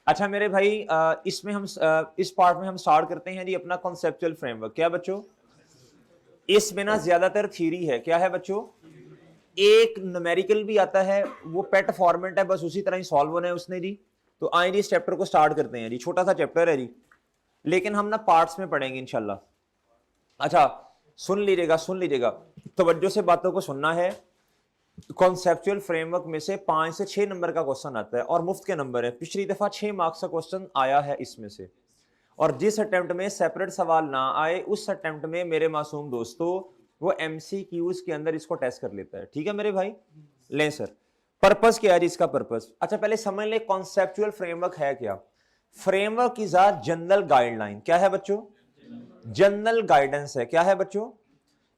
अच्छा मेरे भाई इसमें हम इस पार्ट में हम स्टार्ट करते हैं जी अपना कॉन्सेप्चुअल फ्रेमवर्क। क्या बच्चों, इसमें ना ज्यादातर थ्योरी है। क्या है बच्चों, एक न्यूमेरिकल भी आता है, वो पेट फॉर्मेट है, बस उसी तरह ही सॉल्व होना है उसने जी। तो आए जी इस चैप्टर को स्टार्ट करते हैं जी। छोटा सा चैप्टर है जी, लेकिन हम ना पार्ट्स में पढ़ेंगे इंशाल्लाह। अच्छा सुन लीजिएगा, सुन लीजिएगा, तवज्जो से बातों को सुनना है। कॉन्सेप्चुअल फ्रेमवर्क में से 5 से 6 नंबर का क्वेश्चन आता है और मुफ्त के नंबर है। पिछली दफा 6 मार्क्स का क्वेश्चन आया है इसमें से, और जिस अटेम्प्ट में सेपरेट सवाल ना आए उस अटेम्प्ट में मेरे मासूम दोस्तों वो एमसीक्यूज के अंदर इसको टेस्ट कर लेता है। ठीक है मेरे भाई, लें सर। पर्पस क्या है इसका पर्पस, अच्छा पहले समझ ले कॉन्सेप्चुअल फ्रेमवर्क है क्या। Framework is a general guideline. क्या है बच्चों, जनरल गाइडेंस है। क्या है बच्चों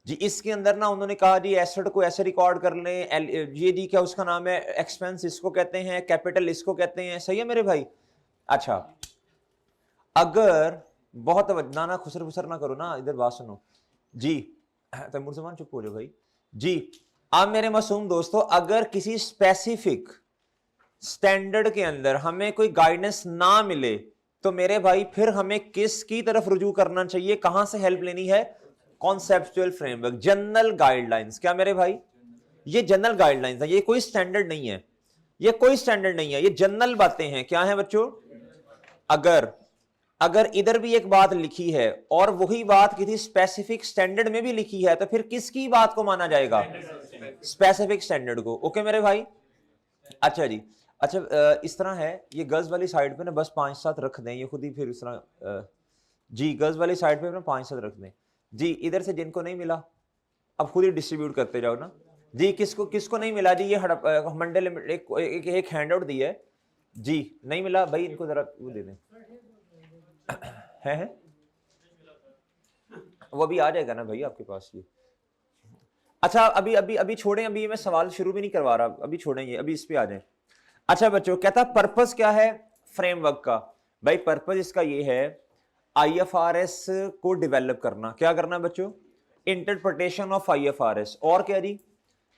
जी, इसके अंदर ना उन्होंने कहा जी एसेट को ऐसे रिकॉर्ड कर लें, ये जी क्या उसका नाम है, एक्सपेंस इसको कहते हैं, कैपिटल इसको कहते हैं। सही है मेरे भाई। अच्छा अगर बहुत ना खुसर फुसर ना करो ना, इधर बात सुनो जी। तैमूर जमान चुप हो जाओ भाई जी। अब मेरे मासूम दोस्तों, अगर किसी स्पेसिफिक स्टैंडर्ड के अंदर हमें कोई गाइडेंस ना मिले तो मेरे भाई फिर हमें किसकी तरफ रुजू करना चाहिए, कहां से हेल्प लेनी है, कॉन्सेप्चुअल फ्रेमवर्क, जनरल गाइडलाइंस। क्या मेरे भाई, ये जनरल गाइडलाइंस है, ये कोई स्टैंडर्ड नहीं है, ये कोई स्टैंडर्ड नहीं है, ये जनरल बातें हैं। क्या है बच्चों, अगर अगर इधर भी एक बात लिखी है और वही बात किसी स्पेसिफिक स्टैंडर्ड में भी लिखी है तो फिर किसकी बात को माना जाएगा, स्पेसिफिक स्टैंडर्ड को। ओके मेरे भाई। अच्छा जी, अच्छा इस तरह है, ये गर्ल्स वाली साइड पे ना बस 5-7 रख दें, ये खुद ही फिर इस तरह जी गर्ल्स वाली साइड पे ना 5-7 रख दें जी। इधर से जिनको नहीं मिला अब खुद ही डिस्ट्रीब्यूट करते जाओ ना जी। किसको किसको नहीं मिला जी, ये मंडल एक हैंड आउट दी है जी, नहीं मिला भाई इनको जरा वो दे दें। है वो अभी आ जाएगा ना भाई आपके पास ये। अच्छा अभी अभी अभी छोड़ें, अभी मैं सवाल शुरू भी नहीं करवा रहा, अभी छोड़ेंगे, अभी इस पे आ जाए। अच्छा बच्चों, कहता पर्पस क्या है फ्रेमवर्क का। भाई पर्पस इसका ये है आईएफआरएस को डेवलप करना। क्या करना बच्चों, इंटरप्रिटेशन ऑफ आईएफआरएस। और क्या जी,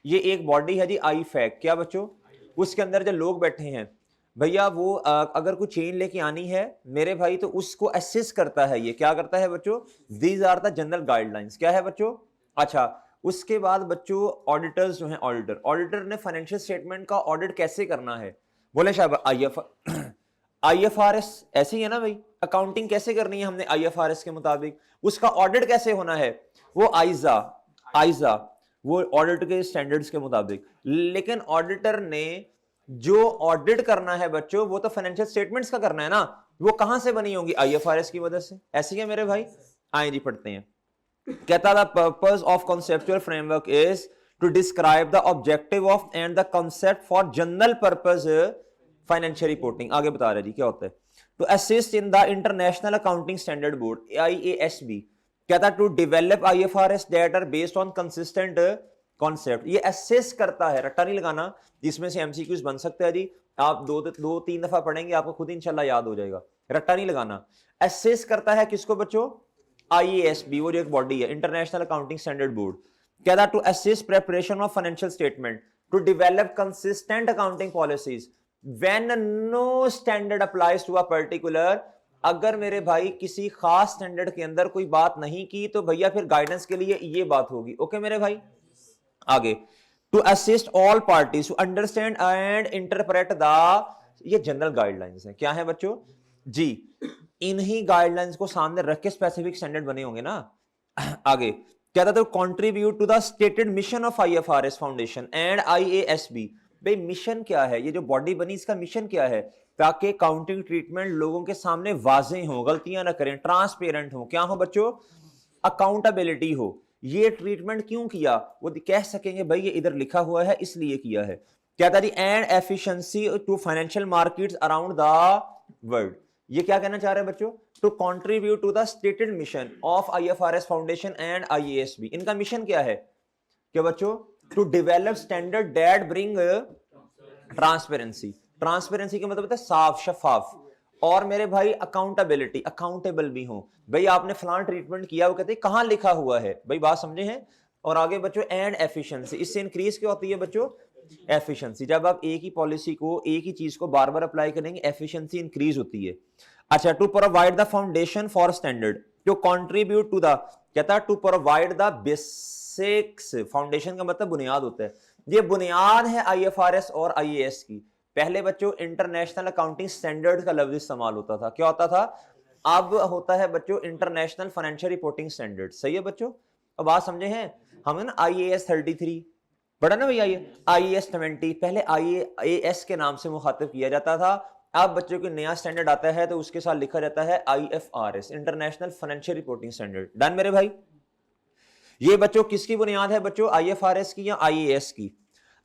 ये एक बॉडी है जी आई फैक। क्या बच्चों, उसके अंदर जो लोग बैठे हैं भैया वो अगर कोई चेन लेके आनी है मेरे भाई तो उसको असिस्ट करता है। ये क्या करता है बच्चों, these are the general guidelines. क्या है बच्चों, अच्छा उसके बाद बच्चों ऑडिटर्स जो हैं, ऑडिटर ऑडिटर ने फाइनेंशियल स्टेटमेंट का ऑडिट कैसे करना है, बोले साहब आईएफआरएस ऐसे ही है ना भाई, अकाउंटिंग कैसे करनी है हमने आईएफआरएस के मुताबिक, उसका ऑडिट कैसे होना है, वो आइजा आइजा वो ऑडिट के स्टैंडर्ड्स के मुताबिक। लेकिन ऑडिटर ने जो ऑडिट करना है बच्चों वो तो फाइनेंशियल स्टेटमेंट्स का करना है ना, वो कहां से बनी होंगी, आईएफआरएस की मदद से। ऐसे ही है मेरे भाई। आए जी पढ़ते हैं। कहता the purpose of conceptual framework is to describe the objective of and the concept for general purpose financial reporting. आगे बता रहे जी क्या होता है, to assist in the international accounting standard board IASB. कहता to develop IFRS that are based on consistent concept. ये assist करता है, रट्टा नहीं लगाना, जिसमें से एमसीक्यूज बन सकते हैं जी। आप दो तीन दफा पढ़ेंगे आपको खुद इंशाल्लाह याद हो जाएगा, रट्टा नहीं लगाना। असिस्ट करता है किसको बच्चों, आईएएसबी, वो जो एक बॉडी है, इंटरनेशनल अकाउंटिंग स्टैंडर्ड बोर्ड। कहता to assist preparation of financial statement, to develop consistent accounting policies when no standard applies to a particular. अगर मेरे भाई किसी खास स्टैंडर्ड के अंदर कोई बात नहीं की तो भैया फिर गाइडेंस के लिए ये बात होगी। ओके मेरे भाई। आगे to assist all parties to understand and interpret the, ये जनरल गाइडलाइंस है। क्या है बच्चों जी, इन्हीं गाइडलाइंस को सामने रख के स्पेसिफिक स्टैंडर्ड बने होंगे ना। आगे क्या था, तो contribute to the stated mission of IFRS foundation and IASB. भाई मिशन क्या है, ये जो बॉडी बनी इसका मिशन क्या है, ताकि अकाउंटिंग ट्रीटमेंट लोगों के सामने वाजे हो, गलतियां ना करें, ट्रांसपेरेंट हो। क्या हो बच्चों, अकाउंटेबिलिटी हो। ये ट्रीटमेंट क्यों किया, वो कह सकेंगे भाई ये इधर लिखा हुआ है इसलिए किया है। क्या था जी, and efficiency to financial markets around the world. ये क्या कहना चाह रहे हैं बच्चों, to contribute to the stated mission of IFRS foundation and IASB. इनका मिशन क्या है, क्या बच्चों, to develop standard that bring transparency. Transparency का मतलब होता है साफ शफाफ, और मेरे भाई अकाउंटेबिलिटी, अकाउंटेबल भी हो। भाई आपने फलान ट्रीटमेंट किया, वो कहते हैं कहां लिखा हुआ है, भाई बात समझे हैं। और आगे बच्चों एंड एफिशिएंसी, इससे इंक्रीज क्या होती है बच्चों, एफिशिएंसी। जब आप एक ही पॉलिसी को, एक ही चीज को बार बार अप्लाई करेंगे, एफिशिएंसी इंक्रीज होती है। अच्छा, to provide the foundation for standard, to contribute to the, कहता है to provide the basics, foundation का मतलब बुनियाद होता है, ये बुनियाद है आईएफआरएस और आईएएस की। पहले बच्चों इंटरनेशनल अकाउंटिंग स्टैंडर्ड का लफ्ज इस्तेमाल होता था, क्या होता था? अब होता है बच्चों इंटरनेशनल फाइनेंशियल रिपोर्टिंग स्टैंडर्ड। सही है बच्चों? अब बात समझे हैं? हमें ना आईएएस 33 पढ़ा ना भैया, ये आईएएस 20 पहले आईएएस के नाम से मुखातिब किया जाता था। अब बच्चों को नया स्टैंडर्ड आता है तो उसके साथ लिखा जाता है IFRS, international financial reporting standard. Done मेरे भाई? ये बच्चों किसकी बुनियाद है बच्चों, आईएफआरएस की या आईएएस की?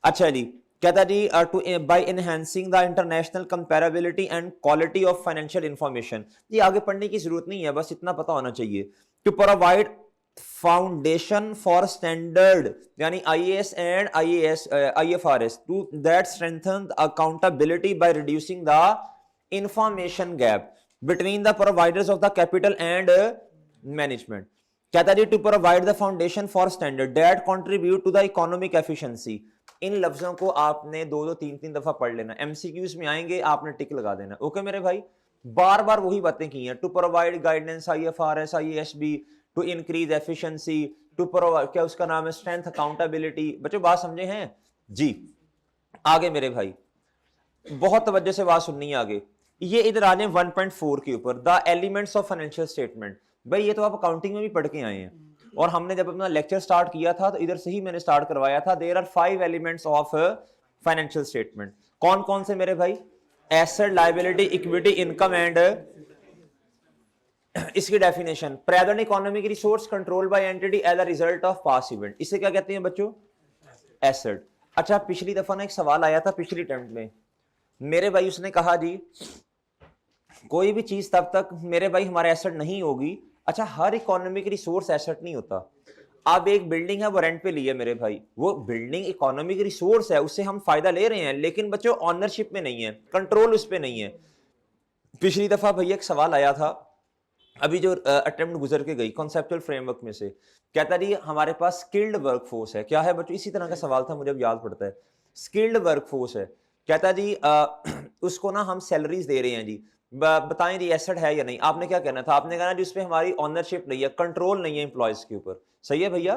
अच्छा जी, कहता जी to by enhancing the international comparability and quality of financial information. ये आगे पढ़ने की जरूरत नहीं है, बस इतना पता होना चाहिए। To provide foundation for standard यानी IAS and IFRS to that strengthen accountability by reducing the information gap between the providers of the capital and management. कहता जी to provide the foundation for standard that contribute to the economic efficiency. इन लफ्जों को आपने 2-2 3-3 दफा पढ़ लेना, MCQs में आएंगे, आपने टिक लगा देना। ओके मेरे भाई? बार बार वही बातें की हैं, to provide guidance IFRS IASB, to increase efficiency, to provide, क्या उसका नाम है, स्ट्रेंथ अकाउंटेबिलिटी। बच्चों बात समझे हैं जी? आगे मेरे भाई बहुत तवज्जो से बात सुननी है आगे। ये इधर आ जाए 1.4 के ऊपर, the elements of financial statement. भाई ये तो आप अकाउंटिंग में भी पढ़ के आए हैं, और हमने जब अपना लेक्चर स्टार्ट किया था तो इधर से ही मैंने स्टार्ट करवाया था। There are 5 elements of financial statement. कौन कौन से मेरे भाई? Asset, liability, equity, income and इसकी definition, present economic resource control by entity as a result of past event. इसे क्या कहते हैं बच्चों? एसेट। अच्छा, पिछली दफा ना एक सवाल आया था पिछली अटेम्प्ट में मेरे भाई, उसने कहा जी कोई भी चीज तब तक मेरे भाई हमारे एसेट नहीं होगी। अच्छा, हर इकोनॉमिक रिसोर्स एसेट नहीं होता। अब एक बिल्डिंग है वो रेंट पे ली है मेरे भाई, वो बिल्डिंग इकोनॉमिक रिसोर्स है, उससे हम फायदा ले रहे हैं, लेकिन बच्चों ऑनरशिप में नहीं है, कंट्रोल उस पे नहीं है। पिछली दफा भैया एक सवाल आया था, अभी जो अटेम्प्ट गुजर के गई कॉन्सेप्चुअल फ्रेमवर्क में से, कहता जी हमारे पास स्किल्ड वर्कफोर्स है। क्या है बच्चों? इसी तरह का सवाल था, मुझे अब याद पड़ता है। स्किल्ड वर्कफोर्स है, कहता जी उसको ना हम सैलरीज दे रहे हैं जी, बताएं जी एसेट है या नहीं। आपने क्या कहना था? आपने कहना जी उस पर हमारी ऑनरशिप नहीं है, कंट्रोल नहीं है एम्प्लॉयज के ऊपर। सही है भैया?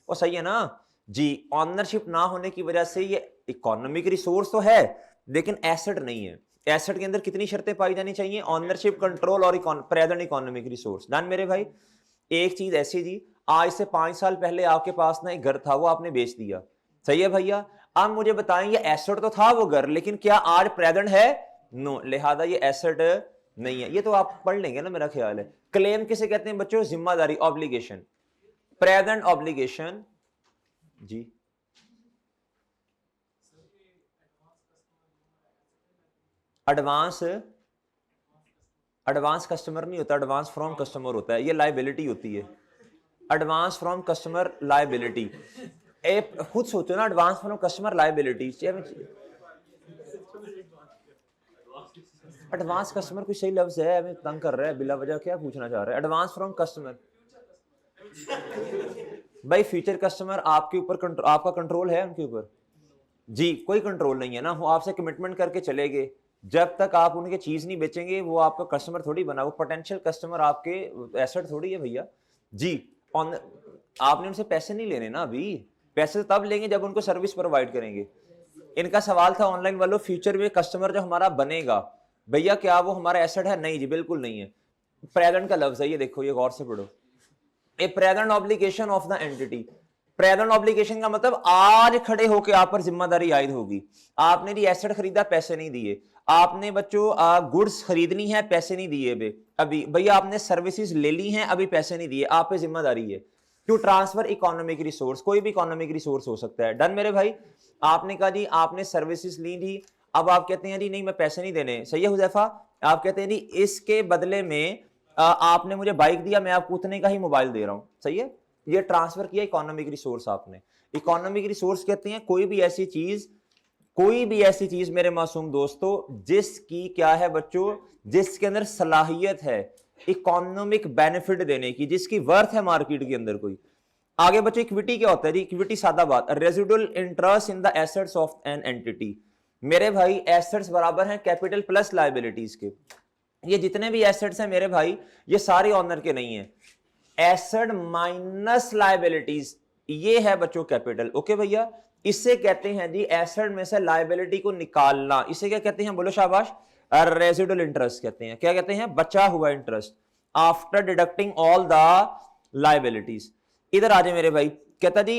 और सही है ना जी? ऑनरशिप ना होने की वजह से ये इकोनॉमिक रिसोर्स तो है लेकिन एसेट नहीं है। एसेट के अंदर कितनी शर्तें पाई जानी चाहिए? ऑनरशिप, कंट्रोल और प्रेजेंट इकोनॉमिक रिसोर्स। डन मेरे भाई? एक चीज ऐसी जी, आज से 5 साल पहले आपके पास ना एक घर था, वो आपने बेच दिया। सही है भैया? अब मुझे बताएं ये एसेट तो था वो घर, लेकिन क्या आज प्रेजेंट है? नो, लिहाजा ये एसेट नहीं है। ये तो आप पढ़ लेंगे ना मेरा ख्याल है। क्लेम किसे कहते हैं बच्चों? जिम्मेदारी, ऑब्लिगेशन, प्रेजेंट ऑब्लिगेशन जी। एडवांस, एडवांस कस्टमर नहीं होता, एडवांस फ्रॉम कस्टमर होता है, ये लायबिलिटी होती है। एडवांस फ्रॉम कस्टमर लायबिलिटी, खुद सोचो ना, advance from customer liability. Advance customer कोई सही लफ्ज है? हमें तंग कर रहा है बिला वजह, क्या पूछना चाह रहा है? एडवांस फ्रॉम कस्टमर भाई फ्यूचर कस्टमर आपके ऊपर आपका कंट्रोल है उनके ऊपर जी? कोई कंट्रोल नहीं है ना, वो आपसे कमिटमेंट करके चले गए, जब तक आप उनके चीज नहीं बेचेंगे वो आपका कस्टमर थोड़ी बना, वो पोटेंशियल कस्टमर आपके एसेट थोड़ी है भैया जी। आपने उनसे पैसे नहीं लेने ना, अभी पैसे तब लेंगे जब उनको सर्विस प्रोवाइड करेंगे। इनका सवाल था ऑनलाइन वालों, फ्यूचर में कस्टमर जो हमारा बनेगा भैया क्या वो हमारा एसेट है? नहीं जी, बिल्कुल नहीं है। प्रेजेंट का लफ्ज है ये, देखो ये गौर से पढ़ो, a present obligation of the entity. Present obligation का मतलब आज खड़े होकर आप पर जिम्मेदारी आयद होगी। आपने जी एसेट खरीदा, पैसे नहीं दिए। आपने बच्चों गुड्स खरीदनी है, पैसे नहीं दिए अभी। भैया आपने सर्विसेज ले ली हैं, अभी पैसे नहीं दिए, आप पे जिम्मेदारी है। टू ट्रांसफर इकोनॉमिक रिसोर्स, कोई भी इकोनॉमिक रिसोर्स हो सकता है। डन मेरे भाई? आपने कहा जी आपने सर्विसेज ली थी, अब आप कहते हैं जी नहीं मैं पैसे नहीं देने। सही है हुजैफा? आप कहते हैं जी इसके बदले में आपने मुझे बाइक दिया, मैं आपको उतने का ही मोबाइल दे रहा हूं। सही है? ये ट्रांसफर किया इकोनॉमिक रिसोर्स आपने। इकोनॉमिक रिसोर्स कहते हैं कोई भी ऐसी चीज मेरे मासूम दोस्तों जिसकी क्या है बच्चों, जिसके अंदर सलाहियत है इकोनॉमिक बेनिफिट देने की, जिसकी वर्थ है मार्केट के अंदर कोई। आगे बच्चों इक्विटी क्या होता है जी? इक्विटी सादा बात, residual interest in the assets of an entity. मेरे भाई एसेट्स बराबर हैं कैपिटल प्लस लायबिलिटीज के। ये जितने भी एसेट्स हैं मेरे भाई, ये सारे ऑनर के नहीं है। एसेट माइनस लायबिलिटीज, ये है बच्चों कैपिटल। ओके भैया, इससे कहते हैं जी एसेट में से लायबिलिटी को निकालना, इसे क्या कहते हैं? बोलो शाबाश। रेजिडुअल इंटरेस्ट कहते हैं। क्या कहते हैं? बचा हुआ interest after deducting all the liabilities. इधर आ जाए मेरे भाई। कहता जी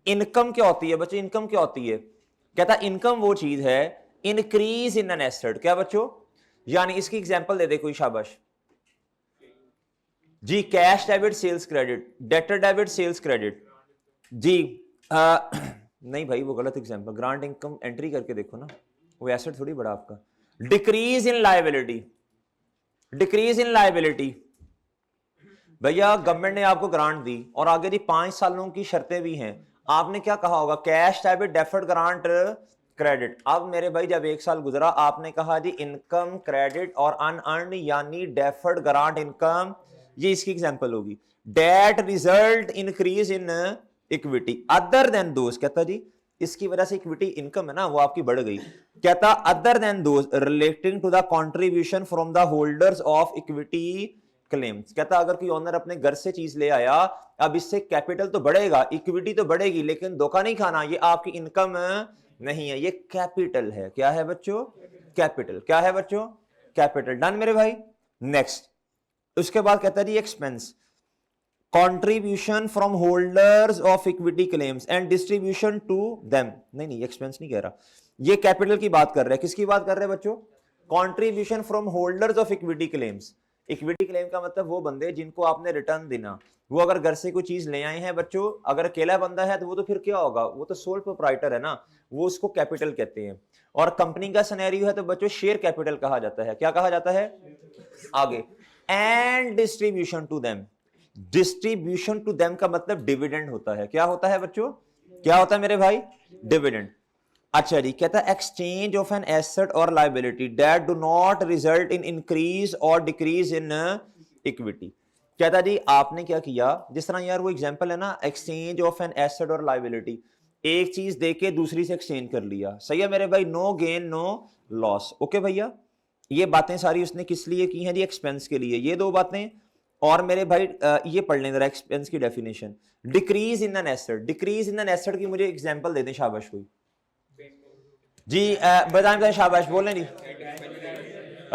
इनकम क्या होती है बच्चों? इनकम क्या होती है? कहता इनकम वो चीज है इंक्रीज इन एन एसेट। क्या बच्चों? यानी इसकी एग्जांपल दे दे कोई, शाबाश जी। Cash debit sales credit, debtor debit sales credit जी। नहीं भाई वो गलत एग्जांपल, ग्रांट इनकम एंट्री करके देखो ना, वो एसेट थोड़ी बड़ा आपका। Decrease in liability, decrease in liability भैया गवर्नमेंट ने आपको ग्रांट दी और आगे जी 5 सालों की शर्तें भी हैं। आपने क्या कहा होगा? Cash debit deferred grant credit. अब मेरे भाई जब 1 साल गुजरा, आपने कहा जी इनकम क्रेडिट और अनअर्न्ड यानी डेफर्ड ग्रांट इनकम, ये इसकी एग्जांपल होगी। That result increase in equity other than those. कहता जी इसकी वजह से इक्विटी इनकम है ना वो आपकी बढ़ गई। कहता other than those relating to the contribution from the holders of equity claims. कहता अगर कोई ओनर अपने घर से चीज ले आया, अब इससे कैपिटल तो बढ़ेगा, इक्विटी तो बढ़ेगी, लेकिन धोखा नहीं खाना, ये आपकी इनकम नहीं है, ये कैपिटल है। क्या है बच्चों? कैपिटल। क्या है बच्चों? कैपिटल। डन मेरे भाई। नेक्स्ट उसके बाद कहता है जी expense, contribution from holders of equity claims and distribution to them. नहीं एक्सपेंस नहीं कह रहा, ये कैपिटल की बात कर रहे हैं। किसकी बात कर रहे हैं बच्चों? Contribution from holders of equity claims. Equity claim का मतलब वो बंदे जिनको आपने रिटर्न देना, वो अगर घर से कोई चीज ले आए हैं बच्चों, अगर अकेला बंदा है तो वो तो फिर क्या होगा? वो तो सोल प्रोप्राइटर है ना, वो उसको कैपिटल कहते हैं। और कंपनी का सिनेरियो है तो बच्चों शेयर कैपिटल कहा जाता है। क्या कहा जाता है? आगे and distribution to them. Distribution to them का मतलब डिविडेंड होता है। क्या होता है बच्चों? क्या होता है मेरे भाई? डिविडेंड। अच्छा जी, कहता है एक्सचेंज ऑफ एन एसेट और liability that do not result in increase और डिक्रीज इन इक्विटी। कहता जी आपने क्या किया, जिस तरह यार वो एग्जांपल है ना, एक्सचेंज ऑफ एन एसेट और लायबिलिटी, एक चीज देके दूसरी से एक्सचेंज कर लिया। सही है मेरे भाई? No gain no loss. Okay भैया, ये बातें सारी उसने किस लिए की हैं जी? एक्सपेंस के लिए। ये दो बातें। और मेरे भाई ये पढ़ लें जरा एक्सपेंस की definition. Decrease in an asset, decrease in an asset की मुझे एग्जांपल दे दें शाबाश कोई जी। बताएं शाबाश, बोलें जी।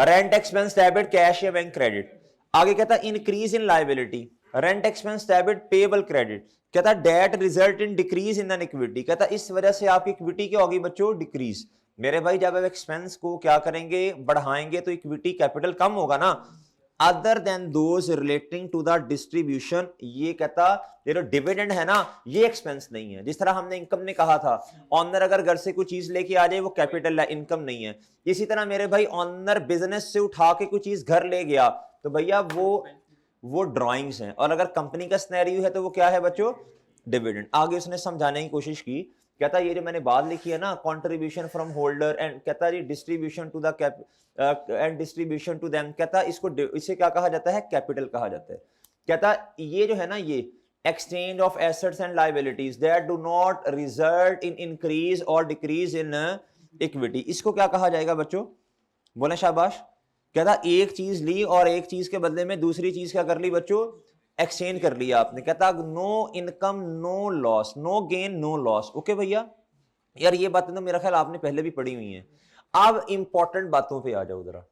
रेंट एक्सपेंस डेबिट कैश या बैंक क्रेडिट। आगे कहता increase in liability, rent expense debit payable credit. कहता that result in decrease in equity. कहता इस वजह से आपकी इक्विटी क्या होगी बच्चों? डिक्रीज। मेरे भाई जब आप एक्सपेंस को क्या करेंगे? बढ़ाएंगे, तो इक्विटी कैपिटल कम होगा ना। Other than those relating to the distribution, ये कहता ये जो डिविडेंड है ना, ये एक्सपेंस नहीं है। जिस तरह हमने इनकम ने कहा था, ऑनर अगर घर से कोई चीज लेके आ जाए वो कैपिटल है, इनकम नहीं है। इसी तरह मेरे भाई ऑनर बिजनेस से उठा के कोई चीज घर ले गया तो भैया वो ड्राइंग्स हैं। और अगर कंपनी का सिनेरियो है तो वो क्या है बच्चों? डिविडेंड। आगे उसने समझाने की कोशिश की। कहता ये जो मैंने बात लिखी है ना, कंट्रीब्यूशन फ्रॉम होल्डर एंड कहता ये distribution to the and distribution to them, कहता इसको इसे क्या कहा जाता है? कैपिटल कहा जाता है। कहता ये जो है ना, ये exchange of assets and liabilities that do not result in increase और डिक्रीज इन इक्विटी, इसको क्या कहा जाएगा बच्चों? बोले शाबाश। कहता एक चीज ली और एक चीज के बदले में दूसरी चीज क्या कर ली बच्चों? एक्सचेंज कर लिया आपने। कहता no income no loss, no gain no loss. Okay भैया, यार ये बातें तो मेरा ख्याल आपने पहले भी पढ़ी हुई हैं। अब इंपॉर्टेंट बातों पे आ जाओ जरा,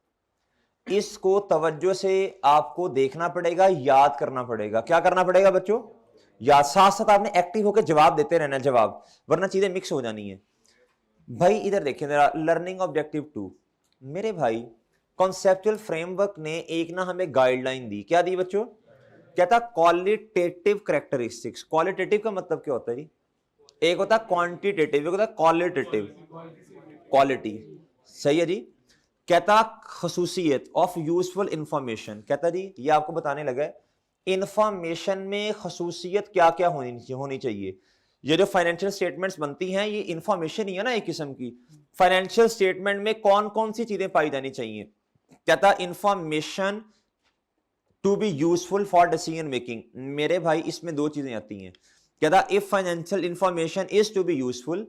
इसको तवज्जो से आपको देखना पड़ेगा, याद करना पड़ेगा। क्या करना पड़ेगा बच्चों? याद। साथ साथ आपने एक्टिव होकर जवाब देते रहना जवाब, वरना चीजें मिक्स हो जानी है। भाई इधर देखें जरा, लर्निंग ऑब्जेक्टिव 2। मेरे भाई कॉन्सेप्चुअल फ्रेमवर्क ने एक ना हमें गाइडलाइन दी। क्या दी बच्चों? कहता क्वालिटेटिव कैरेक्टरिस्टिक्स। क्वालिटेटिव का मतलब क्या होता है जी? एक होता है क्वांटिटेटिव, एक होता है क्वालिटेटिव। क्वालिटी, सही है जी। कहता खसूसियत ऑफ यूजफुल इंफॉर्मेशन। कहता जी ये आपको बताने लगा है इंफॉर्मेशन में खसूसियत क्या क्या होनी चाहिए। ये जो फाइनेंशियल स्टेटमेंट्स बनती हैं ये इंफॉर्मेशन ही है ना एक किस्म की। फाइनेंशियल स्टेटमेंट में कौन कौन सी चीजें पाई जानी चाहिए? कहता information to be useful for decision making. मेरे भाई इसमें दो चीजें आती हैं। कहता if financial information is to be useful,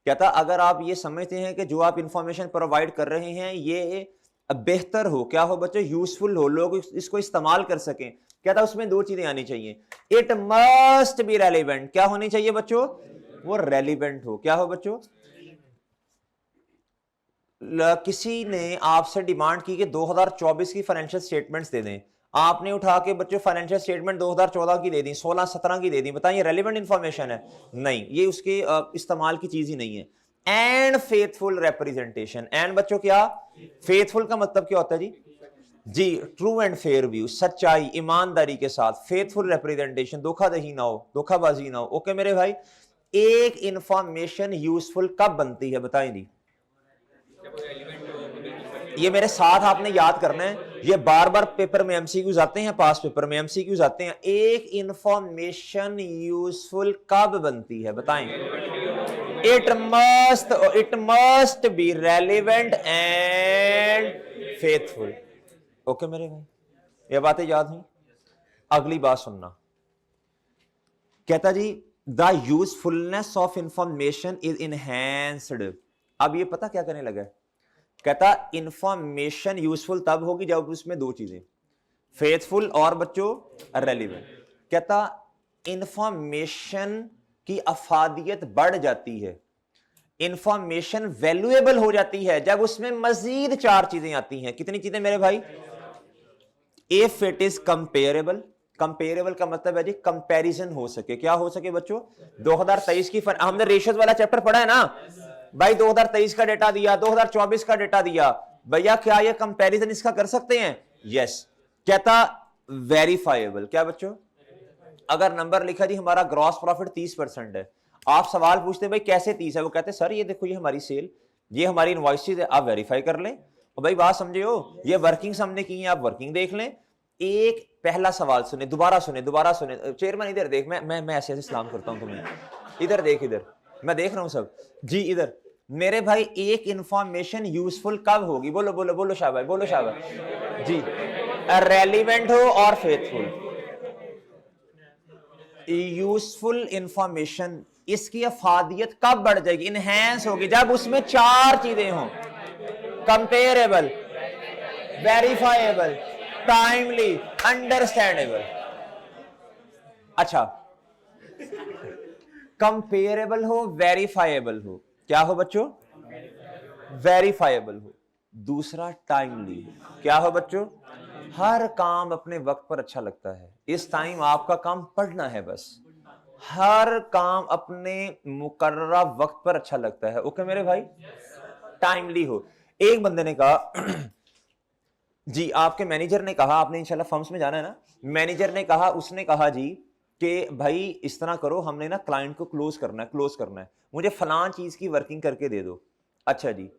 कहता अगर आप ये समझते हैं कि जो आप इंफॉर्मेशन प्रोवाइड कर रहे हैं ये बेहतर हो, क्या हो बच्चों, यूजफुल हो, लोग इसको इस्तेमाल कर सकें, कहता उसमें दो चीजें आनी चाहिए। इट मस्ट बी रेलिवेंट, क्या होनी चाहिए बच्चों, वो रेलिवेंट हो। क्या हो बच्चों, किसी ने आपसे डिमांड की कि 2024 की फाइनेंशियल स्टेटमेंट्स दे दें, आपने उठा के बच्चों फाइनेंशियल स्टेटमेंट 2014 की दे दी, 16-17 की दे दी, बताइए रेलेवेंट इंफॉर्मेशन है? नहीं, ये उसके इस्तेमाल की चीज ही नहीं है। एंड फेथफुल रिप्रेजेंटेशन, एंड बच्चों क्या, फेथफुल का मतलब क्या होता है जी, जी ट्रू एंड फेयर व्यू, सच्चाई ईमानदारी के साथ, फेथफुल रिप्रेजेंटेशन, धोखाधड़ी ना हो, धोखाबाजी ना हो। ओके मेरे भाई, एक इंफॉर्मेशन यूजफुल कब बनती है बताएं जी, ये मेरे साथ आपने याद करना है, ये बार बार पेपर में एमसीक्यूज आते हैं, पास पेपर में एमसीक्यूज आते हैं। एक इंफॉर्मेशन यूजफुल कब बनती है बताएं, it must be relevant and faithful. Okay मेरे भाई, ये बातें याद हुई। अगली बात सुनना, कहता जी the usefulness of information is enhanced. अब ये पता क्या करने लगा है, कहता इंफॉर्मेशन यूजफुल तब होगी जब उसमें दो चीजें, फेथफुल और बच्चों रेलिवेंट। कहता इंफॉर्मेशन की अफादियत बढ़ जाती है, इंफॉर्मेशन वैल्यूएबल हो जाती है जब उसमें मजीद चार चीजें आती हैं। कितनी चीजें मेरे भाई, if it is comparable, comparable का मतलब है जी कंपैरिजन हो सके, क्या हो सके बच्चों, 2023 की हमने रेशियोज वाला चैप्टर पढ़ा है ना भाई, 2023 का डेटा दिया, 2024 का डेटा दिया, भैया क्या ये कंपैरिजन इसका कर सकते हैं? यस। कहता वेरीफाइबल, क्या बच्चों, अगर नंबर लिखा जी हमारा ग्रॉस प्रॉफिट 30% है, आप सवाल पूछते भाई कैसे 30 है, वो कहते सर ये देखो ये हमारी सेल, ये हमारी इनवॉइसेस है, आप वेरीफाई कर लें। और भाई बात समझे हो, ये वर्किंग हमने की है, आप वर्किंग देख लें। एक पहला सवाल सुने, दोबारा सुने, दोबारा सुने, चेयरमैन इधर देख, मैं ऐसे ऐसे सलाम करता हूं तुम्हें, इधर देख, इधर मैं देख रहा हूं सब जी, इधर मेरे भाई एक इंफॉर्मेशन यूजफुल कब होगी, बोलो बोलो बोलो शाबाश, बोलो शाबाश जी, रेलिवेंट हो और फेथफुल। यूजफुल इंफॉर्मेशन इसकी अफादियत कब बढ़ जाएगी, इनहेंस होगी जब उसमें चार चीजें हों, कंपेरेबल, वेरीफाइबल, टाइमली, अंडरस्टैंडेबल। अच्छा, कंपेरेबल हो, वेरीफाइबल हो, क्या हो बच्चों, वेरीफाइबल हो। दूसरा टाइमली, क्या हो बच्चों, हर काम अपने वक्त पर अच्छा लगता है, इस टाइम आपका काम पढ़ना है बस, हर काम अपने मुकर्ररा वक्त पर अच्छा लगता है। ओके मेरे भाई, टाइमली हो। एक बंदे ने कहा जी, आपके मैनेजर ने कहा, आपने इंशाल्लाह फर्म्स में जाना है ना, मैनेजर ने कहा, उसने कहा जी कि भाई इस तरह करो, हमने ना क्लाइंट को क्लोज करना है, मुझे फलां चीज की वर्किंग करके दे दो। अच्छा जी,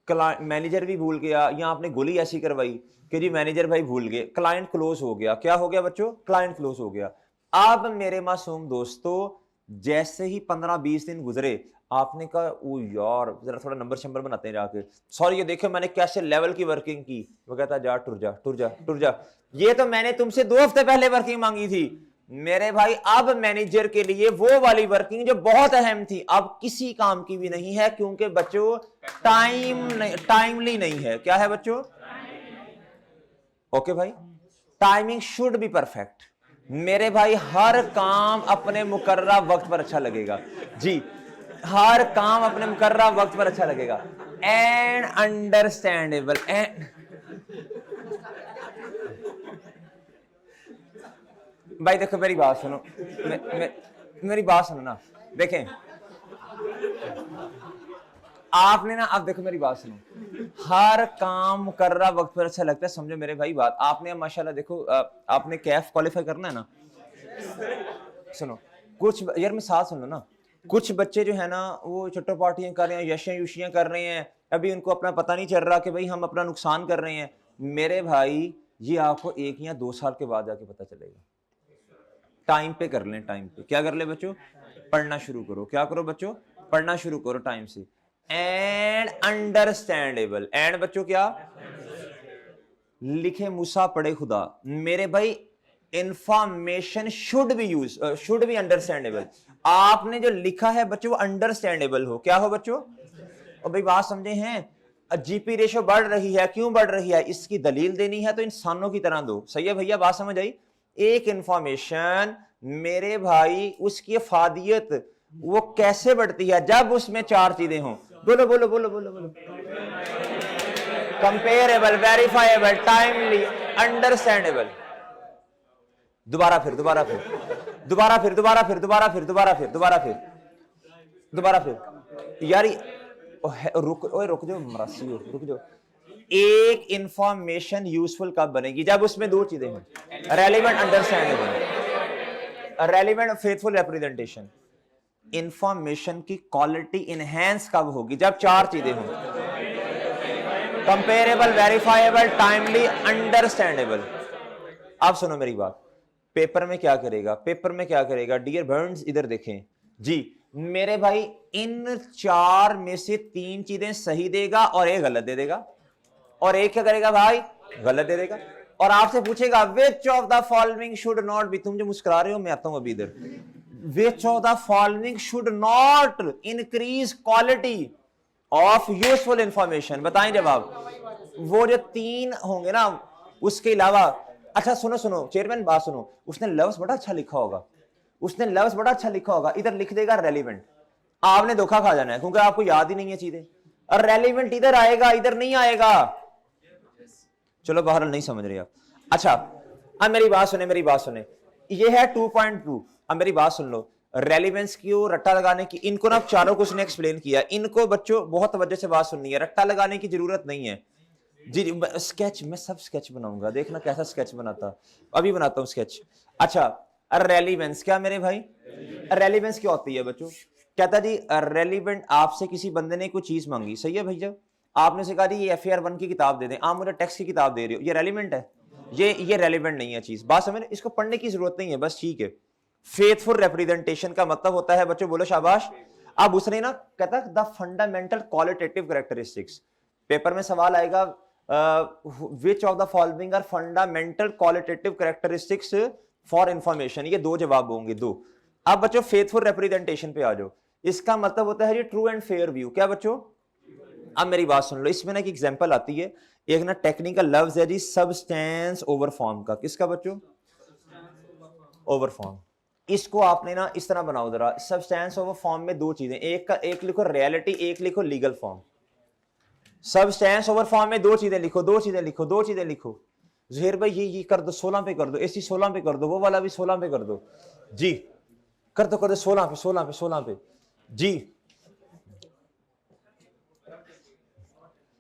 मैनेजर भी भूल गया, या आपने गोली ऐसी करवाई कि जी मैनेजर भाई भूल गए, क्लाइंट क्लोज हो गया। क्या हो गया बच्चों, क्लाइंट क्लोज हो गया। अब मेरे मासूम दोस्तों, जैसे ही 15-20 दिन गुजरे, आपने कहा ओ यार जरा थोड़ा नंबर शंबर बनाते हैं जाके, सॉरी ये देखो मैंने कैसे लेवल की वर्किंग की। वो कहता जा टुर जा टुर जा टुर जा, ये तो मैंने तुमसे 2 हफ्ते पहले वर्किंग मांगी थी। मेरे भाई अब मैनेजर के लिए वो वाली वर्किंग जो बहुत अहम थी अब किसी काम की भी नहीं है, क्योंकि बच्चों टाइमली नहीं है। क्या है बच्चों, ओके भाई, टाइमिंग शुड बी परफेक्ट। मेरे भाई हर काम अपने मुकर्ररा वक्त पर अच्छा लगेगा जी, हर काम अपने मुकर्ररा वक्त पर अच्छा लगेगा, एंड अंडरस्टैंडेबल। एंड भाई देखो मेरी बात सुनो, मेरी बात सुनो ना, देखें आपने ना, अब देखो मेरी बात सुनो, हर काम मुकर्ररा वक्त पर अच्छा लगता है, समझो मेरे भाई बात। आपने माशाल्लाह देखो आपने कैफ क्वालिफाई करना है ना, सुनो कुछ यार मैं साथ सुन लो ना, कुछ बच्चे जो है ना वो चट्टो पार्टियां कर रहे हैं, यशियां युशियां कर रहे हैं, अभी उनको अपना पता नहीं चल रहा कि भाई हम अपना नुकसान कर रहे हैं। मेरे भाई ये आपको 1 या 2 साल के बाद जाके पता चलेगा। टाइम पे कर लें, टाइम पे क्या कर ले बच्चों, पढ़ना शुरू करो। क्या करो बच्चों, पढ़ना शुरू करो टाइम से। एंड अंडरस्टैंडेबल, एंड बच्चों क्या, लिखे मूसा पढ़े खुदा। मेरे भाई information should be use, should be understandable. आपने जो लिखा है बच्चों वो अंडरस्टैंडेबल हो, क्या हो बच्चों? और भाई बात समझे हैं, जीपी रेशो बढ़ रही है, क्यों बढ़ रही है? इसकी दलील देनी है तो इंसानों की तरह दो। सही है भैया, बात समझ आई? एक इंफॉर्मेशन मेरे भाई उसकी अफादियत वो कैसे बढ़ती है? जब उसमें चार चीजें हों। बोलो बोलो बोलो बोलो बोलो। Comparable, verifiable, timely, understandable. दोबारा फिर दोबारा फिर दोबारा फिर दोबारा फिर दोबारा फिर दोबारा फिर दोबारा फिर दोबारा फिर यार रुक, ओए रुक जाओ मरासी हो, रुक जाओ। एक इंफॉर्मेशन यूजफुल कब बनेगी? जब उसमें दो चीजें हों, relevant, understandable, relevant, faithful representation. Information की क्वालिटी इनहेंस कब होगी? जब चार चीजें हों, कंपेरेबल, वेरीफाइबल, टाइमली, अंडरस्टैंडेबल। अब सुनो मेरी बात, पेपर में क्या करेगा? पेपर में क्या करेगा डियर बर्न्स? इधर देखें जी मेरे भाई, इन चार में से तीन चीजें सही देगा और एक गलत दे देगा, और एक क्या करेगा भाई? गलत दे देगा। और आपसे पूछेगा विच of the following should not be, तुम जो मुस्कुरा रहे हो मैं आता हूं अभी इधर, विच of the following should not increase quality of useful information? बताएं जवाब। वो जो तीन होंगे ना उसके अलावा। अच्छा सुनो सुनो चेयरमैन, बात सुनो, उसने लफ्ज बड़ा अच्छा लिखा होगा, उसने लफ्ज बड़ा अच्छा लिखा होगा, इधर लिख देगा रेलिवेंट। आपने धोखा खा जाना है क्योंकि आपको याद ही नहीं है चीजें। और रेलिवेंट इधर आएगा, इधर नहीं आएगा। चलो बहरहाल नहीं समझ रहे आप। अच्छा अब मेरी बात सुने, मेरी बात सुने, ये है 2.2। अब मेरी बात सुन लो, रेलिवेंस की रट्टा लगाने की, इनको ना चारों को उसने एक्सप्लेन किया। इनको बच्चों बहुत वजह से बात सुननी है, रट्टा लगाने की जरूरत नहीं है जी। स्केच, मैं सब स्केच बनाऊंगा, देखना कैसा स्केच बनाता, अभी बनाता हूं स्केच। अच्छा रेलिवेंस क्या मेरे भाई? रेलिवेंस क्या होती है बच्चों? कहता जी रेलिवेंट, आपसे किसी बंदे ने कोई चीज मांगी, सही है भैया, आपने से कहा जी ये FAR 1 की किताब दे दें, आप मुझे टेक्स्ट की किताब दे रहे हो, ये रेलिवेंट है? ये रेलिवेंट नहीं है चीज। बात समझ, इसको पढ़ने की जरूरत नहीं है, बस ठीक है। फेथफुल रिप्रेजेंटेशन का मतलब होता है बच्चों, बोलो शाबाश। अब उसने ना कहता the fundamental qualitative characteristics, paper में सवाल आएगा which of the following are fundamental qualitative characteristics for information, ये दो जवाब होंगे, दो। अब बच्चों फेथफुल रिप्रेजेंटेशन पे आ जाओ, इसका मतलब होता है ये ट्रू एंड फेयर व्यू। क्या बच्चों? अब मेरी बात सुन लो, इसमें ना एक एग्जांपल आती है, एक ना टेक्निकल लफ्ज है जी सबस्टेंस ओवर फॉर्म का। किसका बच्चों? Over form. इसको आपने ना इस तरह बनाओ जरा, सबस्टेंस ओवर फॉर्म में दो चीजें, एक का एक लिखो रियलिटी, एक लिखो legal form. Substance over form में दो चीजें लिखो, दो चीजें लिखो, दो चीजें लिखो। जहीर भाई ये कर दो, 16 पे कर दो, AC 16 पे कर दो, वो वाला भी 16 पे कर दो जी, कर दो 16 पे 16 पे 16 पे जी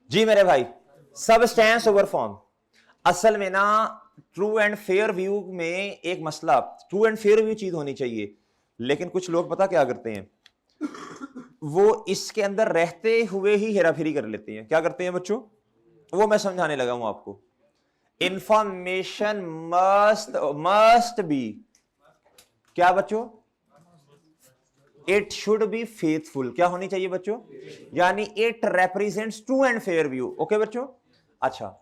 जी मेरे भाई। सबस्टेंस ओवर फॉर्म असल में ना ट्रू एंड फेयर व्यू में एक मसला, ट्रू एंड फेयर व्यू चीज होनी चाहिए, लेकिन कुछ लोग पता क्या करते हैं, वो इसके अंदर रहते हुए ही हेराफेरी कर लेते हैं। क्या करते हैं बच्चों? वो मैं समझाने लगा हूं आपको। इंफॉर्मेशन मस्ट बी क्या बच्चों? It should be faithful. क्या होनी चाहिए बच्चों? यानी it represents true and fair view. Okay बच्चों? अच्छा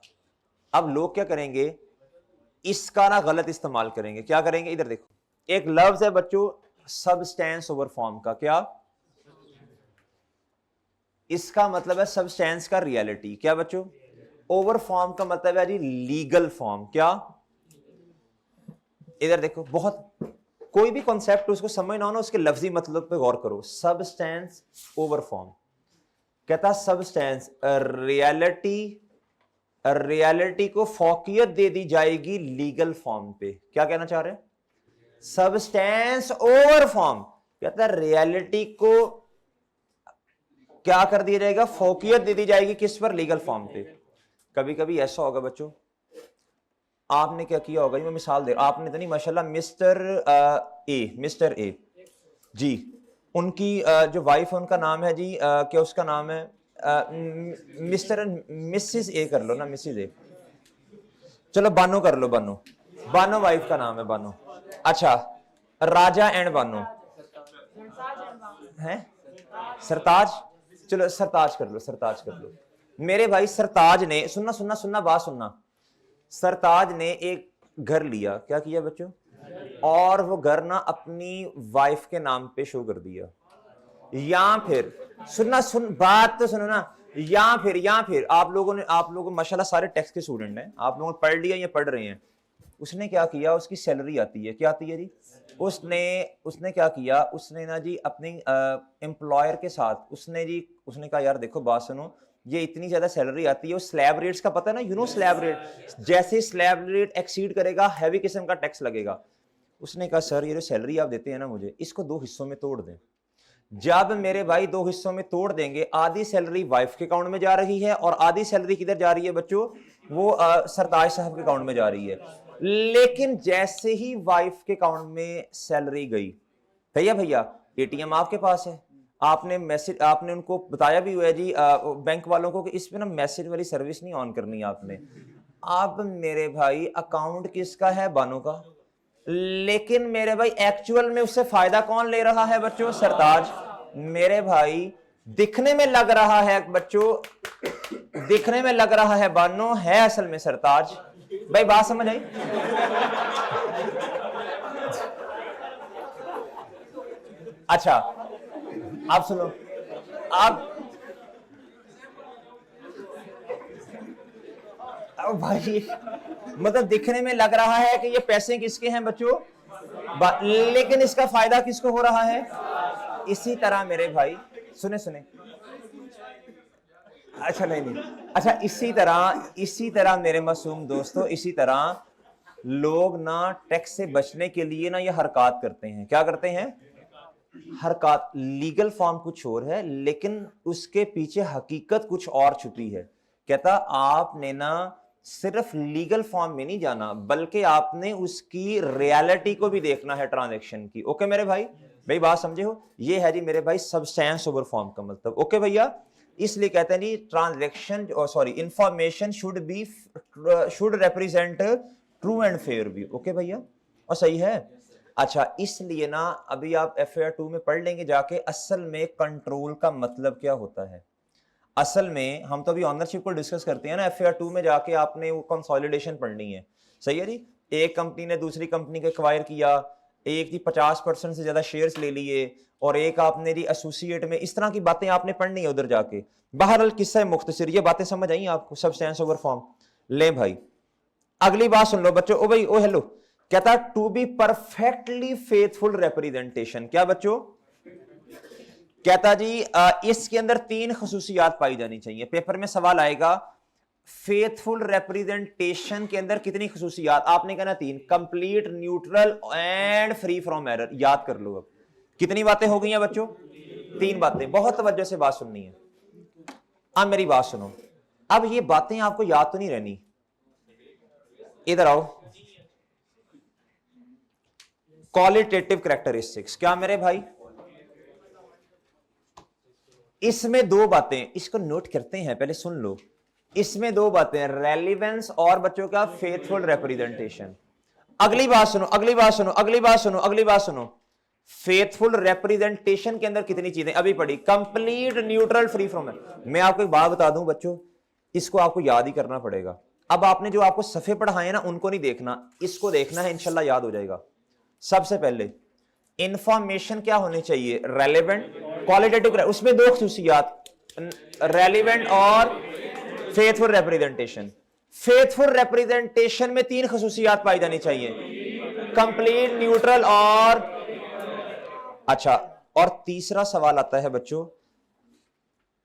अब लोग क्या करेंगे, इसका ना गलत इस्तेमाल करेंगे। क्या करेंगे? इधर देखो, एक लफ्ज है बच्चों सबस्टेंस ओवर फॉर्म का, क्या? इसका मतलब है सबस्टेंस का रियलिटी। क्या बच्चों? ओवर फॉर्म का मतलब है जी लीगल फॉर्म। क्या? इधर देखो, बहुत कोई भी कॉन्सेप्ट उसको समझ ना हो ना, उसके लफ्जी मतलब पे गौर करो। सबस्टेंस ओवर फॉर्म कहता सबस्टेंस रियलिटी को फौकियत दे दी जाएगी लीगल फॉर्म पे। क्या कहना चाह रहे हैं? सबस्टेंस ओवर फॉर्म कहता है रियलिटी को क्या कर दिया जाएगा? फौकियत दे दी जाएगी किस पर? लीगल फॉर्म पे। कभी कभी ऐसा होगा बच्चों, आपने क्या किया होगा, मैं मिसाल दे, आपने तो नहीं माशाल्लाह मिस्टर ए जी, उनकी जो वाइफ है उनका नाम है जी क्या उसका नाम है? मिस्टर मिसिस ए कर लो ना, मिसिस ए, चलो बानो कर लो, बानो, बानो वाइफ का नाम है, बानो। अच्छा राजा एंड बानो है, सरताज, चलो सरताज कर लो, सरताज कर लो। मेरे भाई सरताज ने, सुनना सुनना सुनना, बात सुनना, सरताज ने एक घर लिया, क्या किया बच्चों, और वो घर ना अपनी वाइफ के नाम पे शो कर दिया, या फिर बात तो सुनो ना, या फिर आप लोग माशाल्लाह सारे टैक्स के स्टूडेंट हैं, आप लोगों ने पढ़ लिया या पढ़ रहे हैं। उसने क्या किया, उसकी सैलरी आती है, क्या आती है जी, उसने क्या किया, उसने ना जी अपने एम्प्लॉयर के साथ उसने कहा यार देखो बात सुनो, ये इतनी ज्यादा सैलरी आती है, वो स्लैब रेट्स का पता है ना, स्लैब रेट, जैसे स्लैब रेट एक्सीड करेगा हैवी किस्म का टैक्स लगेगा। उसने कहा सर ये जो सैलरी आप देते हैं ना मुझे, इसको 2 हिस्सों में तोड़ दें। जब मेरे भाई 2 हिस्सों में तोड़ देंगे, आधी सैलरी वाइफ के अकाउंट में जा रही है और आधी सैलरी किधर जा रही है बच्चों, वो सरताज साहब के अकाउंट में जा रही है। लेकिन जैसे ही वाइफ के अकाउंट में सैलरी गई, भैया एटीएम आपके पास है, आपने उनको बताया भी हुआ है जी बैंक वालों को कि इस पे ना मैसेज वाली सर्विस नहीं ऑन करनी आपने। अब मेरे भाई अकाउंट किसका है, बानो का, लेकिन मेरे भाई एक्चुअल में उससे फायदा कौन ले रहा है बच्चों, सरताज। मेरे भाई दिखने में लग रहा है बच्चों, दिखने में लग रहा है बानो, है असल में सरताज। भाई बात समझ आई? अच्छा आप सुनो, आप भाई मतलब दिखने में लग रहा है कि ये पैसे किसके हैं बच्चों, लेकिन इसका फायदा किसको हो रहा है। इसी तरह मेरे भाई सुने, अच्छा नहीं, अच्छा इसी तरह मेरे मासूम दोस्तों, इसी तरह लोग ना टैक्स से बचने के लिए ना ये हरकत करते हैं, क्या करते हैं, हरकत। लीगल फॉर्म कुछ और है लेकिन उसके पीछे हकीकत कुछ और छुपी है। कहता आपने ना सिर्फ लीगल फॉर्म में नहीं जाना, बल्कि आपने उसकी रियलिटी को भी देखना है, ट्रांजैक्शन की। ओके मेरे भाई बात समझे हो, ये है जी मेरे भाई सब्सटेंस ओवर फॉर्म का मतलब। ओके भैया, इसलिए कहते हैं जी transaction information should represent true and fair view. Okay भैया, और सही है। अच्छा इसलिए ना अभी आप FAR 2 में पढ़ लेंगे जाके, असल में कंट्रोल का मतलब क्या होता है। असल में हम तो अभी ऑनरशिप को डिस्कस करते हैं ना, FAR 2 में जाके आपने वो कंसोलिडेशन पढ़नी है, सही है जी। एक कंपनी ने दूसरी कंपनी को एक्वायर किया, एक जी 50% से ज्यादा शेयर्स ले लिए, और एक आपने जी एसोसिएट में, इस तरह की बातें आपने पढ़नी है उधर जाके। बहरहाल किस्सा मुख्तसर, ये बातें समझ आई आपको, सब्सटेंस ओवर फॉर्म। ले भाई अगली बात सुन लो बच्चों। ओ भाई ओ हेलो, कहता to be perfectly faithful representation, क्या बच्चों, कहता जी इसके अंदर 3 खसूसियात पाई जानी चाहिए। पेपर में सवाल आएगा फेथफुल रिप्रेजेंटेशन के अंदर कितनी खसूसियात, आपने कहना 3, complete, neutral and free from error. याद कर लो अब कितनी बातें हो गई हैं बच्चों, 3 बातें। बहुत तवज्जो से बात सुननी है। अब मेरी बात सुनो, अब ये बातें आपको याद तो नहीं रहनी, इधर आओ। क्वालिटेटिव कैरेक्टरिस्टिक्स, क्या मेरे भाई, इसमें 2 बातें, इसको नोट करते हैं, पहले सुन लो। इसमें 2 बातें, रेलिवेंस और बच्चों का फेथफुल रिप्रेजेंटेशन। अगली बात सुनो, फेथफुल रिप्रेजेंटेशन के अंदर कितनी चीजें अभी पढ़ी, complete, neutral, free from error. मैं आपको एक बात बता दूं बच्चों, इसको आपको याद ही करना पड़ेगा। अब आपने जो आपको सफे पढ़ाए ना उनको नहीं देखना, इसको देखना है, इंशाल्लाह याद हो जाएगा। सबसे पहले इंफॉर्मेशन क्या होनी चाहिए, रेलेवेंट, क्वालिटेटिव, उसमें 2 खसूसियात, रेलेवेंट और फेथफुल रिप्रेजेंटेशन। फेथफुल रिप्रेजेंटेशन में 3 खसूसियात पाई जानी चाहिए, कंप्लीट, न्यूट्रल और अच्छा। और तीसरा सवाल आता है बच्चों,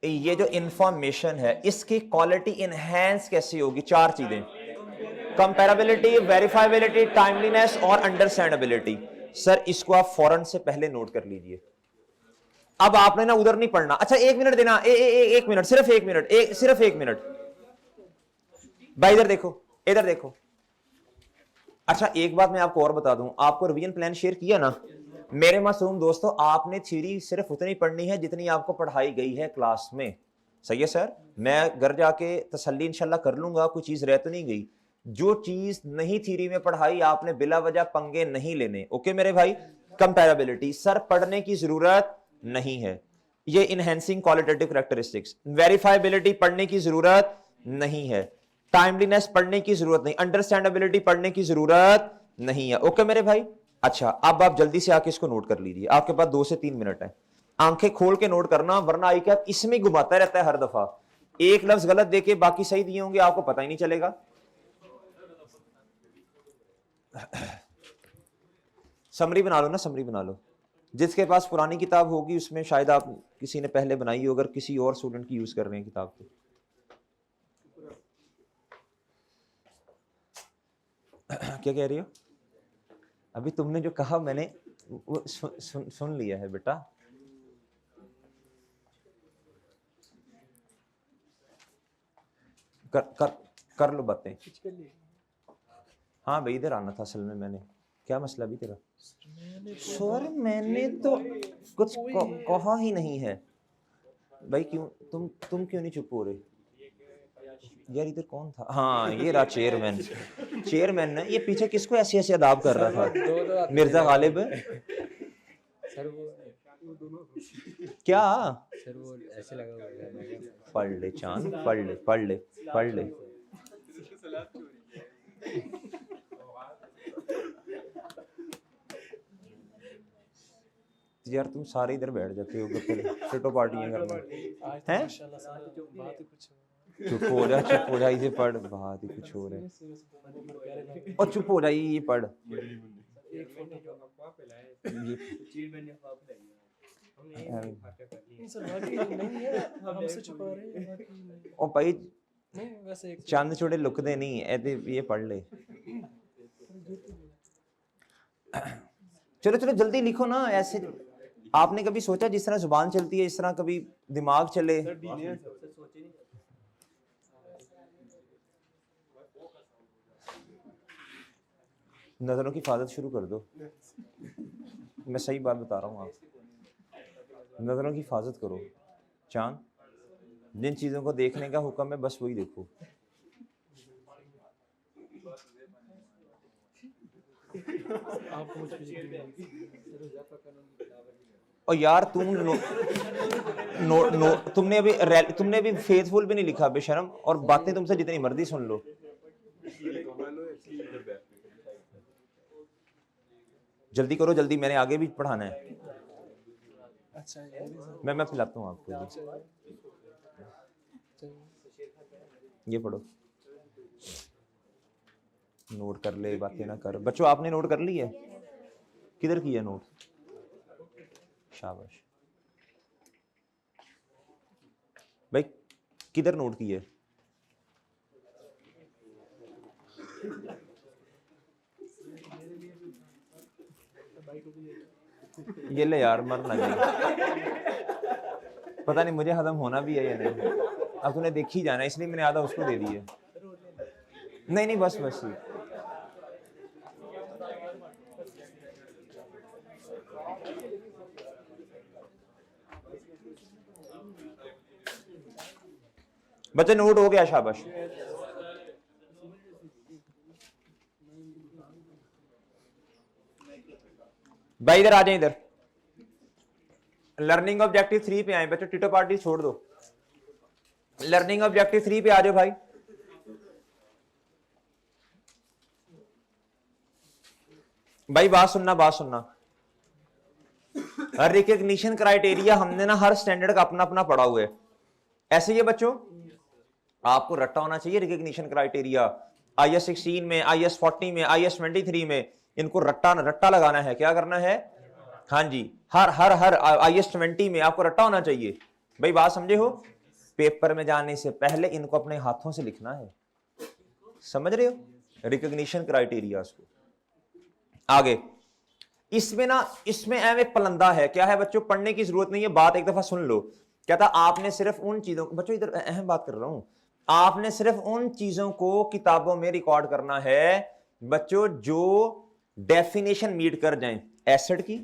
ये जो इंफॉर्मेशन है इसकी क्वालिटी इनहैंस कैसी होगी, 4 चीजें, कंपैरेबिलिटी, वेरीफाइबिलिटी, टाइमलीनेस और अंडरस्टैंडेबिलिटी। सर इसको आप फौरन से पहले नोट कर लीजिए। अब आपने ना उधर नहीं पढ़ना। अच्छा 1 मिनट देना, एक मिनट, सिर्फ 1 मिनट, सिर्फ 1 मिनट भाई, इधर देखो। अच्छा एक बात मैं आपको और बता दूं, आपको रिवीजन प्लान शेयर किया ना मेरे मासूम दोस्तों, आपने थ्योरी सिर्फ उतनी पढ़नी है जितनी आपको पढ़ाई गई है क्लास में, सही है सर। मैं घर जाके तसल्ली इंशाल्लाह कर लूंगा, कोई चीज रह तो नहीं गई। जो चीज नहीं थ्योरी में पढ़ाई आपने बिला वजह पंगे नहीं लेने। ओके मेरे भाई, कंपैरेबिलिटी सर पढ़ने की जरूरत नहीं है, ये इनहेंसिंग क्वालिटेटिव कैरेक्टरिस्टिक्स। वेरीफाइबिलिटी पढ़ने की जरूरत नहीं है। टाइमलीनेस पढ़ने की जरूरत नहीं, अंडरस्टैंडेबिलिटी पढ़ने की जरूरत नहीं है। ओके मेरे भाई, अच्छा अब आप जल्दी से आके इसको नोट कर लीजिए, आपके पास 2 से 3 मिनट है, आंखें खोल के नोट करना, वरना आई कैप इसमें घुमाता रहता है हर दफा, एक लफ्ज गलत देके बाकी सही दिए होंगे, आपको पता ही नहीं चलेगा। समरी बना लो ना, समरी बना लो, जिसके पास पुरानी किताब होगी उसमें शायद आप किसी ने पहले बनाई हो, अगर किसी और स्टूडेंट की यूज कर रहे हैं किताब को। क्या कह रही हो? अभी तुमने जो कहा मैंने वो सुन लिया है बेटा। कर लो बातें। हाँ भाई इधर आना था असल में, मैंने क्या मसला भी तेरा? सॉरी मैंने तो कुछ कहा ही नहीं है भाई। क्यों तुम क्यों नहीं चुप हो रहे यार? इधर कौन था? हाँ ये रहा चेयरमैन। चेयरमैन ने ये पीछे किसको ऐसे ऐसे अदाब कर रहा था? मिर्जा गालिब सर वो क्या? सर वो ऐसे लगा हुआ है। पढ़ ले चांद, पढ़ ले पढ़ ले पढ़ ले। यार तुम सारे इधर बैठ जाते हो फोटो पार्टियां करने हैं। चुप हो जा, चुप हो जा, इसे पढ़, बात ही कुछ हो रहा है। और चुप हो जाइए, ये पढ़। ओ भाई चंद छोड़े लुकदे नहीं ऐसे, ये पढ़ ले। चलो चलो जल्दी लिखो ना। ऐसे आपने कभी सोचा जिस तरह जुबान चलती है इस तरह कभी दिमाग चले? नजरों की हिफाजत शुरू कर दो। मैं सही बात बता रहा हूँ, आप नजरों की हिफाजत करो। चांद जिन चीजों को देखने का हुक्म है बस वही देखो। और यार तुमने अभी फेथफुल भी नहीं लिखा बेशरम, और बातें तुमसे जितनी मर्जी सुन लो। जल्दी करो जल्दी, मैंने आगे भी पढ़ाना है। मैं पिलाता हूँ आपको, ये पढ़ो। नोट कर ले, बातें ना कर। बच्चों आपने नोट कर ली है? किधर किया नोट? शाबाश भाई, किधर नोट किया? ये ले यार, मरना नहीं, पता नहीं मुझे हजम होना भी है या नहीं। अब तूने देखी जाना, इसलिए मैंने आधा उसको दे दिया। नहीं नहीं बस बस बच्चे नोट हो गया, शाबाश। भाई इधर आ जाए, इधर लर्निंग ऑब्जेक्टिव 3 पे आए बच्चों। टिटो पार्टी छोड़ दो, लर्निंग ऑब्जेक्टिव 3 पे आ जाओ भाई। भाई बात सुनना, बात सुनना। रिकग्निशन क्राइटेरिया हमने ना हर स्टैंडर्ड का अपना अपना पढ़ा हुआ है। ऐसे ही है बच्चों, आपको रट्टा होना चाहिए रिकग्निशन क्राइटेरिया। IS 16 में, IS 40 में, IS 23 में इनको रट्टा लगाना है। क्या करना है? हाँ जी, हर IS 20 में आपको रट्टा होना चाहिए। भाई बात समझे हो? पेपर में जाने से पहले इनको अपने हाथों से लिखना है, समझ रहे हो? रिकग्निशन क्राइटेरिया को। आगे इसमें ना, इसमें एक पलंदा है। क्या है बच्चों? पढ़ने की जरूरत नहीं है, बात एक दफा सुन लो। क्या था? आपने सिर्फ उन चीजों, बच्चों इधर अहम बात कर रहा हूं, आपने सिर्फ उन चीजों को किताबों में रिकॉर्ड करना है बच्चों जो डेफिनेशन मीट कर जाएं एसेट की,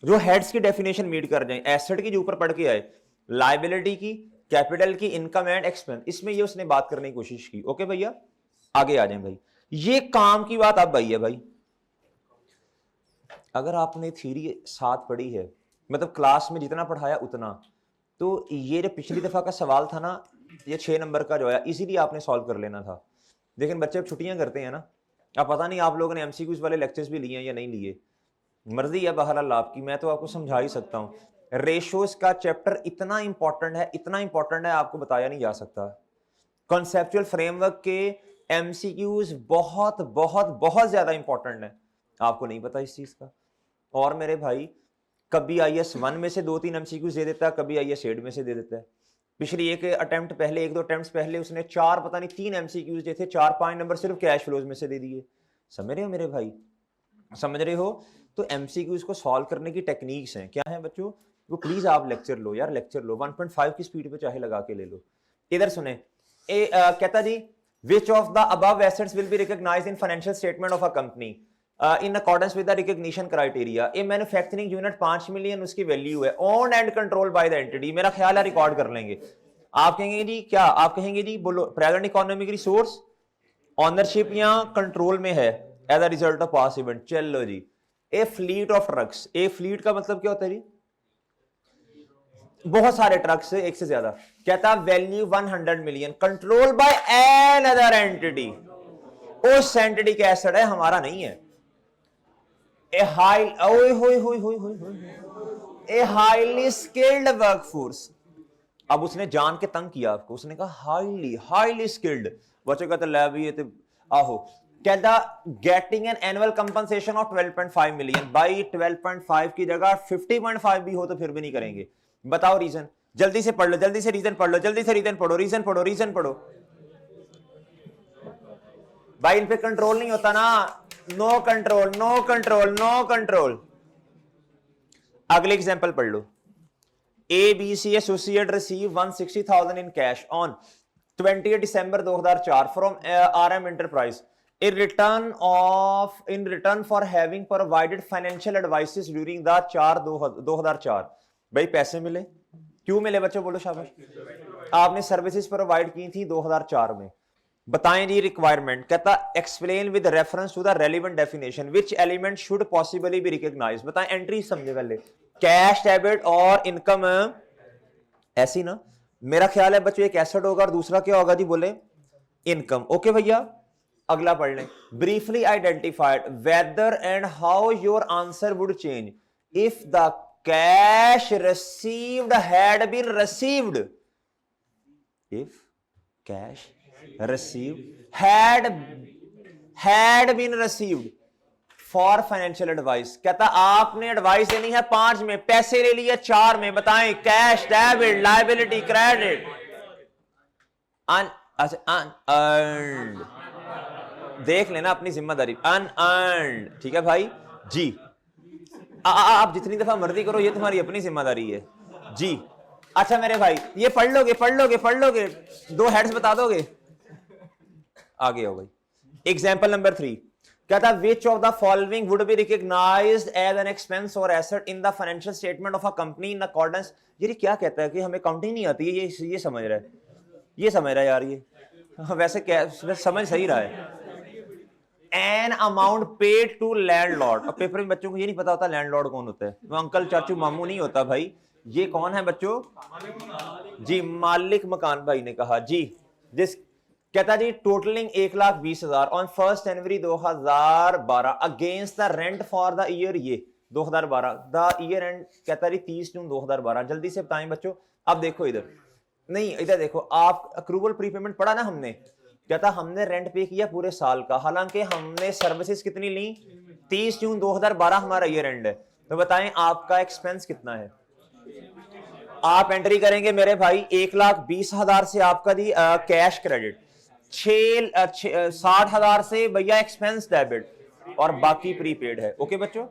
जो हेड्स की डेफिनेशन मीट कर जाएं एसेट की, जो ऊपर पढ़ के आए, लायबिलिटी की, कैपिटल की, इनकम एंड एक्सपेंस, इसमें ये उसने बात करने की कोशिश की। ओके भैया आगे आ जाएं भाई। ये काम की बात अब भाई है भाई। अगर आपने थ्योरी साथ पढ़ी है, मतलब क्लास में जितना पढ़ाया उतना, तो ये जो पिछली दफा का सवाल था ना, ये 6 नंबर का जो है, इसीलिए आपने सॉल्व कर लेना था। लेकिन बच्चे अब छुट्टियां करते हैं ना, अब पता नहीं आप लोगों ने एमसीक्यूज वाले लेक्चर्स भी लिए हैं या नहीं लिए, मर्जी है बहरहाल आपकी, मैं तो आपको समझा ही सकता हूँ। रेशोज का चैप्टर इतना इंपॉर्टेंट है, इतना इंपॉर्टेंट है, आपको बताया नहीं जा सकता। कॉन्सेप्चुअल फ्रेमवर्क के एमसीक्यूज बहुत बहुत बहुत ज्यादा इंपॉर्टेंट है, आपको नहीं पता इस चीज का। और मेरे भाई कभी IS 1 में से 2-3 एमसीक्यूज दे देता है, कभी IS 8 में से दे देता है। पिछली एक दो अटेम्प्ट पहले उसने 4 पता नहीं 3 एमसीक्यूज जो थे 4-5 नंबर सिर्फ कैश फ्लोज में से दे दिए। समझ रहे हो मेरे भाई, समझ रहे हो? तो एमसीक्यूज को सॉल्व करने की टेक्निक्स हैं, क्या है बच्चों? वो प्लीज आप लेक्चर लो यार, लेक्चर लो, 1.5 की स्पीड पे चाहे लगा के ले लो। इधर सुने, कहता जी which of the above assets will be recognised in financial statement of a company in accordance with the recognition criteria. A manufacturing unit 5 million उसकी वैल्यू है, owned and controlled by the entity. मेरा ख्याल है record कर लेंगे। आप कहेंगे जी क्या, आप कहेंगे जी बोलो प्रेजेंट इकोनॉमिक रिसोर्स ऑनरशिप या कंट्रोल में है as a result of past event. चलो जी, a fleet of trucks, a fleet का मतलब क्या होता है जी? बहुत सारे ट्रक्स, एक से ज्यादा। कहता value 100 million, control by another entity. उस एंटिटी का एसेट है, हमारा नहीं है। A high a highly skilled workforce. अब उसने जान के तंग किया आपको, उसने कहा हाईली स्किल्ड। बच्चे कहते लैब ये तो आहो। कहता getting an annual compensation of 12.5 million. भाई 12.5 की जगह 50.5 भी हो तो फिर भी नहीं करेंगे। बताओ रीजन, जल्दी से पढ़ लो, जल्दी से रीजन पढ़ लो, जल्दी से रीजन पढ़ो, रीजन पढ़ो, रीजन पढ़ो। भाई इन पे कंट्रोल नहीं होता ना, no control, no control, no control. अगले एग्जांपल पढ़ लो। ABC associate receive 160,000 in cash on 20 December 2004 from RM Enterprise in return for having provided financial advices during the 2004। भाई पैसे मिले, क्यों मिले बच्चों बोलो शाबाश। आपने सर्विसेज प्रोवाइड की थी 2004 में। बताएं जी रिक्वायरमेंट। कहता explain with reference to the relevant definition which element should possibly be recognised. बताएं एंट्री समझे पहले, कैश डेबिट और इनकम ऐसी ना। मेरा ख्याल है बच्चों एक एसेट होगा और दूसरा क्या होगा जी, बोले इनकम। ओके भैया, अगला पढ़ लें। Briefly identified whether and how your answer would change if the cash received had been received. If cash received had been received for financial advice। कहता आपने एडवाइस देनी है 5 में, पैसे ले लिए 4 में। बताएं cash, debit, liability, credit, unearned. देख लेना अपनी जिम्मेदारी, अनअर्न्ड। ठीक है भाई जी, आप जितनी दफा मर्जी करो, ये तुम्हारी अपनी जिम्मेदारी है जी। अच्छा मेरे भाई ये पढ़ लोगे, पढ़ लोगे, पढ़ लोगे, 2 हेड्स बता दोगे, आगे हो भाई। एग्जाम्पल नंबर 3 कहता which of the following would be recognised as an expense और asset in the financial statement of a company in accordance. ये क्या कहता है कि हमें काउंटिंग नहीं आती है, ये समझ रहा है, ये समझ रहा है यार ये। वैसे क्या समझ सही रहा है। An amount paid to landlord. अब पेपर में बच्चों को ये नहीं पता होता लैंडलॉर्ड कौन होता है, वो अंकल चाचू मामू नहीं होता भाई। ये कौन है बच्चों जी, मालिक मकान। भाई ने कहा जी, जिस कहता जी totalling 1,20,000 on 1 January 2012 against the rent for the year, ये 2012 द ईयर एंड। कहता जी 30 जून 2012। जल्दी से बताएं बच्चों। अब देखो इधर, नहीं इधर देखो, आप अक्रूवल प्रीपेमेंट पढ़ा ना हमने। कहता हमने रेंट पे किया पूरे साल का, हालांकि हमने सर्विसेज कितनी ली, 30 जून 2012 हमारा ईयर एंड है। तो बताएं आपका एक्सपेंस कितना है। आप एंट्री करेंगे मेरे भाई 1,20,000 से आपका दी कैश क्रेडिट, 60,000 से भैया एक्सपेंस डेबिट और बाकी प्रीपेड है। ओके बच्चों,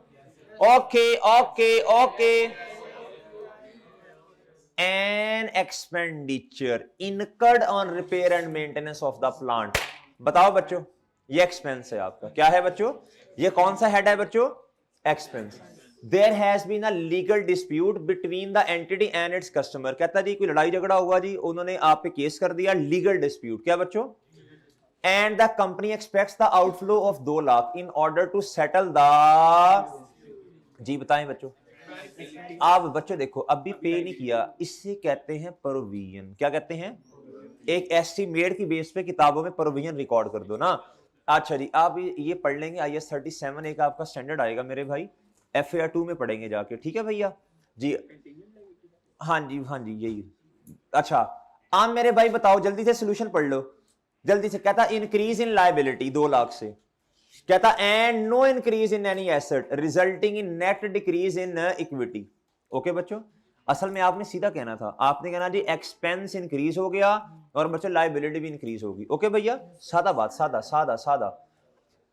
okay okay okay. An expenditure incurred on repair and maintenance of the plant. बताओ बच्चों ये एक्सपेंस है आपका, क्या है बच्चों, ये कौन सा हेड है बच्चों, expense. There has been a legal dispute between the entity and its customer। कहता जी कोई लड़ाई झगड़ा हुआ जी, उन्होंने आप पे केस कर दिया, लीगल डिस्प्यूट। क्या बच्चों, and the company expects the outflow of 2 lakh in order to settle the। जी बताएं बच्चों। आप बच्चों देखो अभी पे नहीं किया, इससे कहते हैं प्रोविजन। क्या कहते हैं, एक एस्टीमेट की बेस पे किताबों में प्रोविजन रिकॉर्ड कर दो ना। अच्छा जी, आप ये पढ़ लेंगे IS 37 एक आपका स्टैंडर्ड आएगा मेरे भाई, FAR 2 में पढ़ेंगे जाके, ठीक है भैया जी। हाँ जी हाँ जी यही। अच्छा आप मेरे भाई बताओ, जल्दी से सोल्यूशन पढ़ लो जल्दी से। कहता इंक्रीज इन लायबिलिटी 2 लाख से, कहता and no increase in any asset resulting in net decrease in equity. Okay बच्चों, असल में आपने सीधा कहना था, आपने कहना जी एक्सपेंस इंक्रीज हो गया और बच्चों लायबिलिटी भी इंक्रीज होगी। ओके भैया, सादा बात, सादा सादा सादा।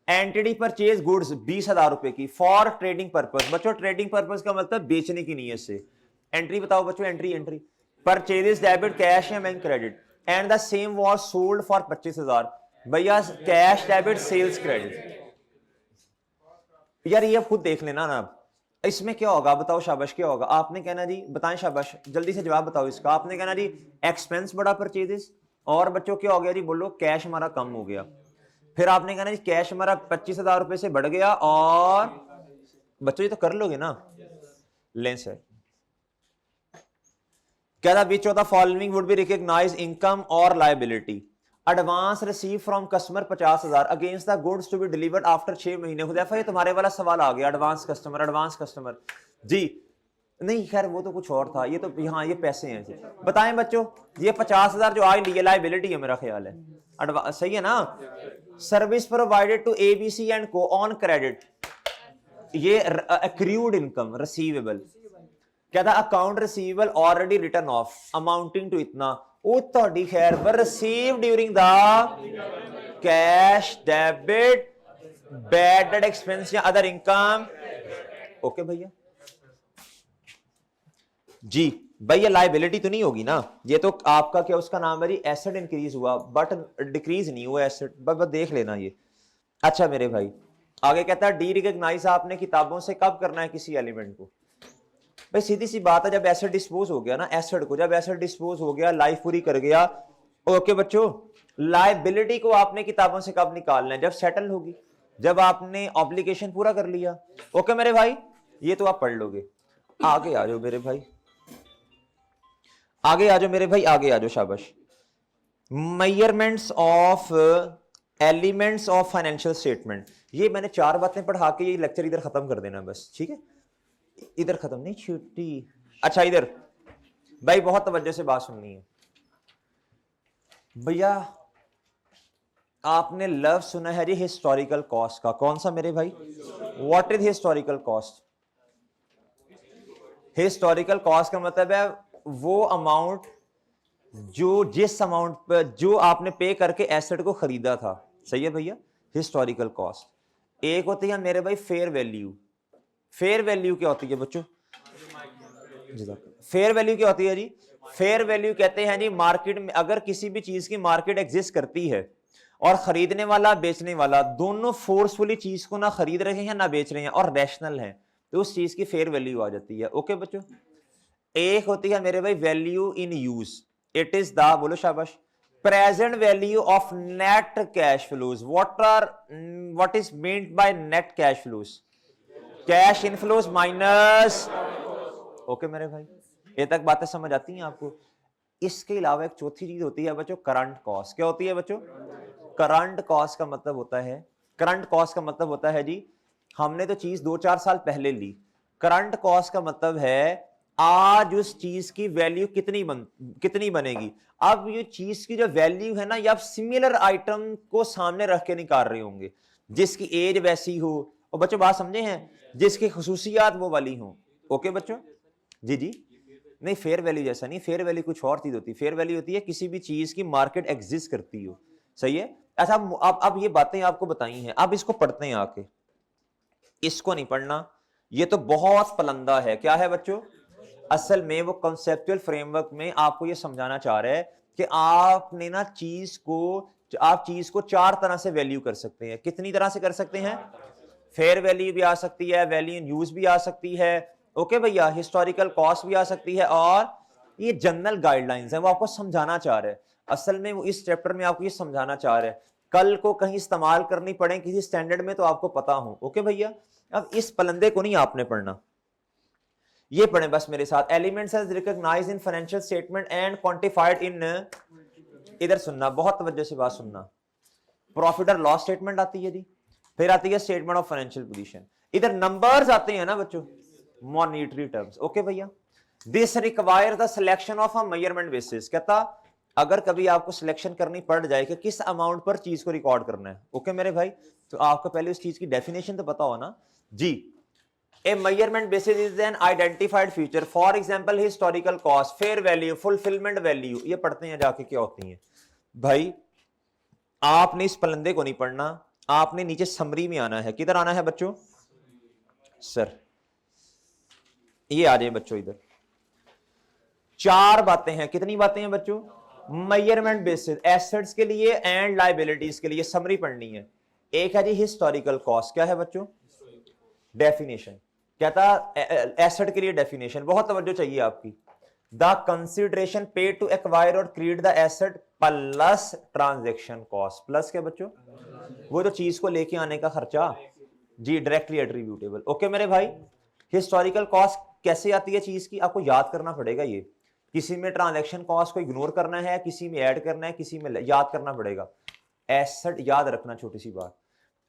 एंटिटी परचेज गुड्स 20,000 रुपए की फॉर ट्रेडिंग पर्पस। बच्चों ट्रेडिंग पर्पस का मतलब बेचने की नीयत से। एंट्री बताओ बच्चों, एंट्री परचेज डेबिट कैश या bank credit and the same was sold for 25,000। भैया कैश डेबिट सेल्स क्रेडिट, यार ये खुद देख लेना ना, इसमें क्या होगा बताओ शाबाश, क्या होगा? आपने कहना जी, बताएं शाबाश, जल्दी से जवाब बताओ इसका। आपने कहना जी एक्सपेंस बढ़ा परचेजेस, और बच्चों क्या हो गया जी, बोलो कैश हमारा कम हो गया। फिर आपने कहना जी कैश हमारा 25,000 रुपए से बढ़ गया, और बच्चों ये तो कर लोगे ना, लें सर। क्या था, which of the following would be recognise income और liability? Advance receive from customer 50,000 against the goods to be delivered after 6 महीने। हुदैफा ये तुम्हारे वाला सवाल आ गया, एडवांस कस्टमर जी नहीं, खैर वो तो कुछ और था, ये तो यहाँ ये पैसे हैं जी। बताएं बच्चों, ये 50,000 जो आज लिए लायबिलिटी है मेरा ख्याल है, सही है ना? Service provided to ABC and co on credit, ये एक्रूड इनकम रिसीवेबल। क्या था, account receivable already return of amounting to इतना, ओ थोड़ी खैर पर receive during the cash debit bad debt expense या अदर इनकम। ओके भैया जी, भैया लायबिलिटी तो नहीं होगी ना, ये तो आपका क्या उसका नाम है जी, एसेट इंक्रीज हुआ बट डिक्रीज नहीं हुआ एसेट, बस देख लेना ये। अच्छा मेरे भाई आगे कहता है डी रिकॉग्नाइज आपने किताबों से कब करना है किसी एलिमेंट को? भाई सीधी सी बात है, जब एसेट डिस्पोज हो गया ना, एसेट को जब एसेट डिस्पोज हो गया, लाइफ पूरी कर गया। ओके बच्चों, लायबिलिटी को आपने किताबों से कब निकालना है? जब सेटल होगी, जब आपने ऑब्लिगेशन पूरा कर लिया। ओके मेरे भाई, ये तो आप पढ़ लोगे। आगे आ जाओ मेरे भाई, आगे आ जाओ मेरे भाई, आगे आ जाओ शाबाश। Measurements of elements of financial statement, ये मैंने 4 बातें पढ़ा के ये लेक्चर इधर खत्म कर देना बस, ठीक है? इधर खत्म नहीं, छुट्टी। अच्छा इधर भाई बहुत तवज्जो से बात सुननी है भैया। आपने लव सुना है जी हिस्टोरिकल कॉस्ट का, कौन सा मेरे भाई? What is historical cost? Historical cost का मतलब है वो अमाउंट जो जिस अमाउंट पर जो आपने पे करके एसेट को खरीदा था, सही है भैया? Historical cost. एक होती है मेरे भाई फेयर वैल्यू। फेयर वैल्यू क्या होती है बच्चों? फेयर वैल्यू क्या होती है जी? फेयर वैल्यू कहते हैं जी मार्केट में अगर किसी भी चीज की मार्केट एग्जिस्ट करती है और खरीदने वाला बेचने वाला दोनों फोर्सफुली चीज को ना खरीद रहे हैं ना बेच रहे हैं और रैशनल हैं, तो उस चीज की फेयर वैल्यू आ जाती है। ओके बच्चों, एक होती है मेरे भाई value in use, it is the, बोलो शाबाश, present value of net cash flows. What is meant by net cash flows? Cash inflows minus. Okay मेरे भाई, ये तक बातें समझ आती हैं आपको? इसके अलावा एक चौथी चीज होती है बच्चों, करंट कॉस्ट। क्या होती है बच्चों? करंट कॉस्ट का मतलब होता है, करंट कॉस्ट का मतलब होता है जी हमने तो चीज 2-4 साल पहले ली। करंट कॉस्ट का मतलब है आज उस चीज की वैल्यू कितनी बनेगी। अब ये चीज की जो वैल्यू है ना, ये आप सिमिलर आइटम को सामने रख के निकाल रहे होंगे, जिसकी एज वैसी हो, और बच्चों बात समझे हैं, जिसकी खुसूसियात वो वाली हो। ओके बच्चों जी जी, नहीं फेयर वैल्यू जैसा नहीं, फेयर वैल्यू कुछ और चीज होती है। फेयर वैल्यू होती है किसी भी चीज की मार्केट एग्जिस्ट करती हो, सही है? अच्छा अब ये बातें आपको बताई हैं, अब इसको पढ़ते हैं आके। इसको नहीं पढ़ना, ये तो बहुत पलंदा है। क्या है बच्चों? असल में वो कॉन्सेप्चुअल फ्रेमवर्क में आपको ये समझाना चाह रहा है कि आपने ना आप चीज को 4 तरह से वैल्यू कर सकते हैं। कितनी तरह से कर सकते हैं? फेयर वैल्यू भी आ सकती है, वैल्यू इन यूज भी आ सकती है, ओके भैया, हिस्टोरिकल कॉस्ट भी आ सकती है, और ये जनरल गाइडलाइंस है, वो आपको समझाना चाह रहे हैं। असल में वो इस चैप्टर में आपको ये समझाना चाह रहे हैं, कल को कहीं इस्तेमाल करनी पड़े किसी स्टैंडर्ड में तो आपको पता हो। ओके भैया, अब इस पलंदे को नहीं आपने पढ़ना, ये पढ़े बस मेरे साथ। Elements as recognised in financial statement and quantified in इधर सुनना, बहुत तवज्जो से बात सुनना। प्रॉफिट और लॉस स्टेटमेंट आती है जी, फिर आती है स्टेटमेंट ऑफ फाइनेंशियल पोजीशन, इधर नंबर्स आते हैं ना बच्चों, मॉनिटरी टर्म्स। ओके भैया, this require the selection of a measurement basis. कहता अगर कभी आपको सिलेक्शन करनी पड़ जाए कि किस अमाउंट पर चीज को रिकॉर्ड करना है, ओके मेरे भाई, तो आपको पहले उस चीज की डेफिनेशन तो पता हो ना जी। A measurement basis is an identified feature, for example historical cost, fair value, fulfillment value। ये पढ़ते हैं जाके क्या होती हैं भाई। आपने इस पलंदे को नहीं पढ़ना, आपने नीचे समरी में आना है। किधर आना है बच्चों? सर ये आ जाए बच्चों इधर। चार बातें हैं, कितनी बातें हैं बच्चों? मेजरमेंट बेसिस एसेट्स के लिए एंड लायबिलिटीज के लिए समरी पढ़नी है। एक है जी हिस्टोरिकल कॉस्ट, क्या है बच्चों? डेफिनेशन। कहता एसेट के लिए डेफिनेशन, बहुत तवज्जो चाहिए आपकी। The consideration paid to acquire और create the asset plus transaction cost. Plus क्या बच्चों? वो जो चीज को लेके आने का खर्चा जी, डायरेक्टली एट्रीब्यूटेबल। ओके मेरे भाई, हिस्टोरिकल कॉस्ट कैसे आती है चीज की, आपको याद करना पड़ेगा। ये किसी में ट्रांजैक्शन कॉस्ट को इग्नोर करना है, किसी में ऐड करना है, किसी में याद करना पड़ेगा। एसेट याद रखना, छोटी सी बात,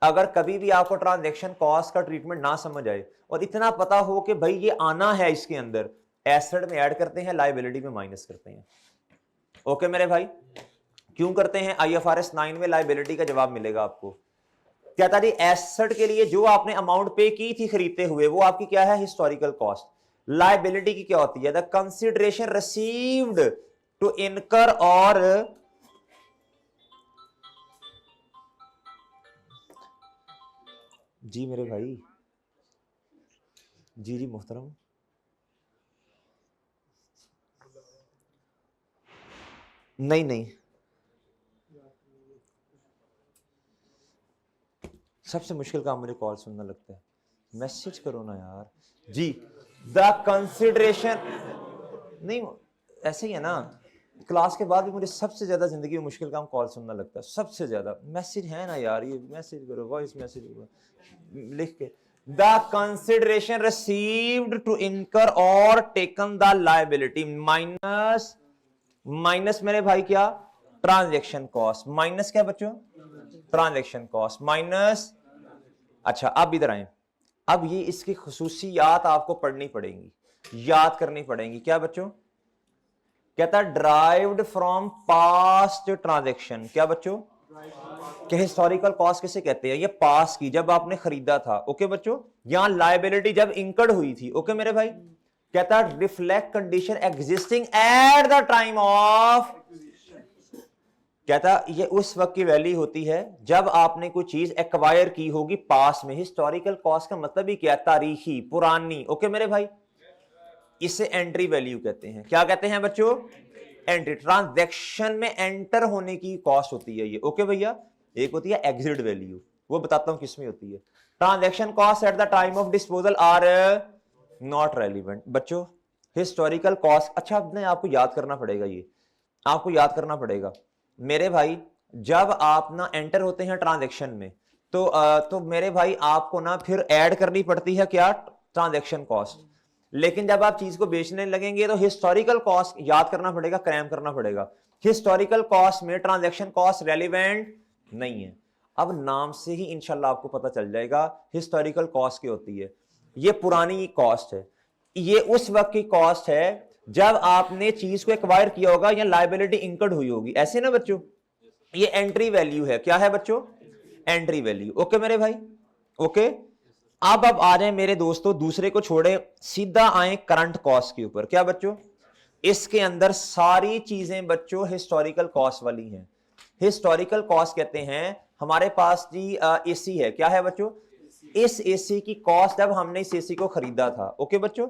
अगर कभी भी आपको ट्रांजैक्शन कॉस्ट का ट्रीटमेंट ना समझ आए और इतना पता हो कि भाई ये आना है इसके अंदर, एसेट में ऐड करते हैं, लायबिलिटी में माइनस करते हैं। ओके मेरे भाई, क्यों करते हैं? IFRS 9 में लायबिलिटी का जवाब मिलेगा आपको। कहता जी एसेट के लिए जो आपने अमाउंट पे की थी खरीदते हुए, वो आपकी क्या है? Historical cost. लायबिलिटी की क्या होती है? द कंसिडरेशन रिसीव्ड टू इनकर और जी मेरे भाई, जी मुहतरम, नहीं सबसे मुश्किल काम मुझे कॉल सुनना लगता है। मैसेज करो ना यार जी। द कंसिडरेशन नहीं, ऐसे ही है ना, क्लास के बाद भी मुझे सबसे ज्यादा जिंदगी में मुश्किल काम कॉल सुनना लगता है, सबसे ज्यादा। मैसेज है ना यार, ये मैसेज करो, वॉइस मैसेज लिख के। द कंसिडरेशन रिसीव्ड टू इनकर और taken the liability minus, minus मेरे भाई क्या? Transaction cost. माइनस क्या बच्चों? Transaction cost minus. अच्छा अब इधर आए, अब ये इसकी खुसूसियात आपको पढ़नी पड़ेंगी, याद करनी पड़ेंगी। क्या बच्चों? कहता ड्राइव्ड फ्रॉम पास्ट ट्रांजैक्शन। क्या बच्चों? कि हिस्टोरिकल कॉस्ट किसे कहते हैं? ये पास की, जब आपने खरीदा था। ओके बच्चों, यहां लायबिलिटी जब इंकर्ड हुई थी। ओके मेरे भाई, कहता reflect condition existing eight the time of. कहता ये उस वक्त की वैल्यू होती है जब आपने कोई चीज एक्वायर की होगी पास में। हिस्टोरिकल कॉस्ट का मतलब ही क्या? तारीखी, पुरानी। ओके मेरे भाई, इसे एंट्री वैल्यू कहते हैं। क्या कहते हैं बच्चों? एंट्री। ट्रांजैक्शन में एंटर होने की कॉस्ट होती है ये। ओके भैया, एक होती है एग्जिट वैल्यू, वो बताता हूं किसमें होती है। Transaction cost at the time of disposal are not relevant. बच्चों हिस्टोरिकल कॉस्ट, अच्छा अपने आपको याद करना पड़ेगा, ये आपको याद करना पड़ेगा मेरे भाई। जब आप ना एंटर होते हैं ट्रांजैक्शन में, तो मेरे भाई आपको ना फिर ऐड करनी पड़ती है क्या? Transaction cost. लेकिन जब आप चीज को बेचने लगेंगे तो हिस्टोरिकल कॉस्ट याद करना पड़ेगा, क्रैम करना पड़ेगा। हिस्टोरिकल कॉस्ट में ट्रांजैक्शन कॉस्ट रेलिवेंट नहीं है। अब नाम से ही इंशाल्लाह आपको पता चल जाएगा हिस्टोरिकल कॉस्ट क्या होती है। ये पुरानी कॉस्ट है, ये उस वक्त की कॉस्ट है जब आपने चीज को एक्वायर किया होगा या लायबिलिटी इंकर्ड हुई होगी। ऐसे ना बच्चों, ये एंट्री वैल्यू है। क्या है बच्चों? Entry value. ओके मेरे भाई, ओके। अब आ जाए मेरे दोस्तों, दूसरे को छोड़े, सीधा आए करंट कॉस्ट के ऊपर। क्या बच्चों? इसके अंदर सारी चीजें बच्चों हिस्टोरिकल कॉस्ट वाली हैं। हिस्टोरिकल कॉस्ट कहते हैं, हमारे पास जी एसी है। क्या है बच्चों? इस एसी की कॉस्ट जब हमने इस एसी को खरीदा था। ओके बच्चों,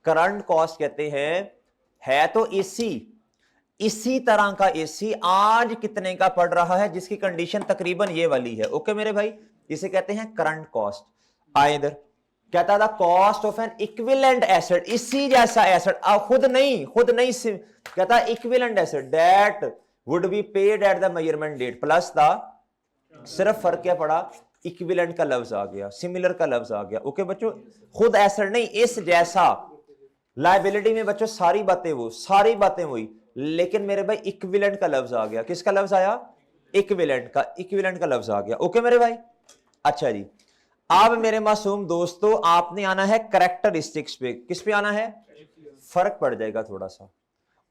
करंट कॉस्ट कहते हैं। है तो एसी, इसी तरह का एसी आज कितने का पड़ रहा है, जिसकी कंडीशन तकरीबन ये वाली है। ओके मेरे भाई, इसे कहते हैं करंट कॉस्ट। आए इधर, कहता था cost of an equivalent asset, इसी जैसा एसेट, खुद नहीं कहता equivalent asset that would be paid at the measurement date plus the, सिर्फ फर्क क्या पड़ा? इक्विवेलेंट का लफ्ज आ गया, सिमिलर का लफ्ज आ गया। ओके बच्चों, खुद एसेट नहीं, इस जैसा। लायबिलिटी में बच्चों सारी बातें वही, लेकिन मेरे भाई इक्विवेलेंट का लफ्ज आ गया। किसका लफ्ज आया? इक्विवेलेंट का लफ्ज आ गया। ओके मेरे भाई, अच्छा जी। अब मेरे मासूम दोस्तों आपने आना है कैरेक्टरिस्टिक्स पे। किस पे आना है? फर्क पड़ जाएगा थोड़ा सा।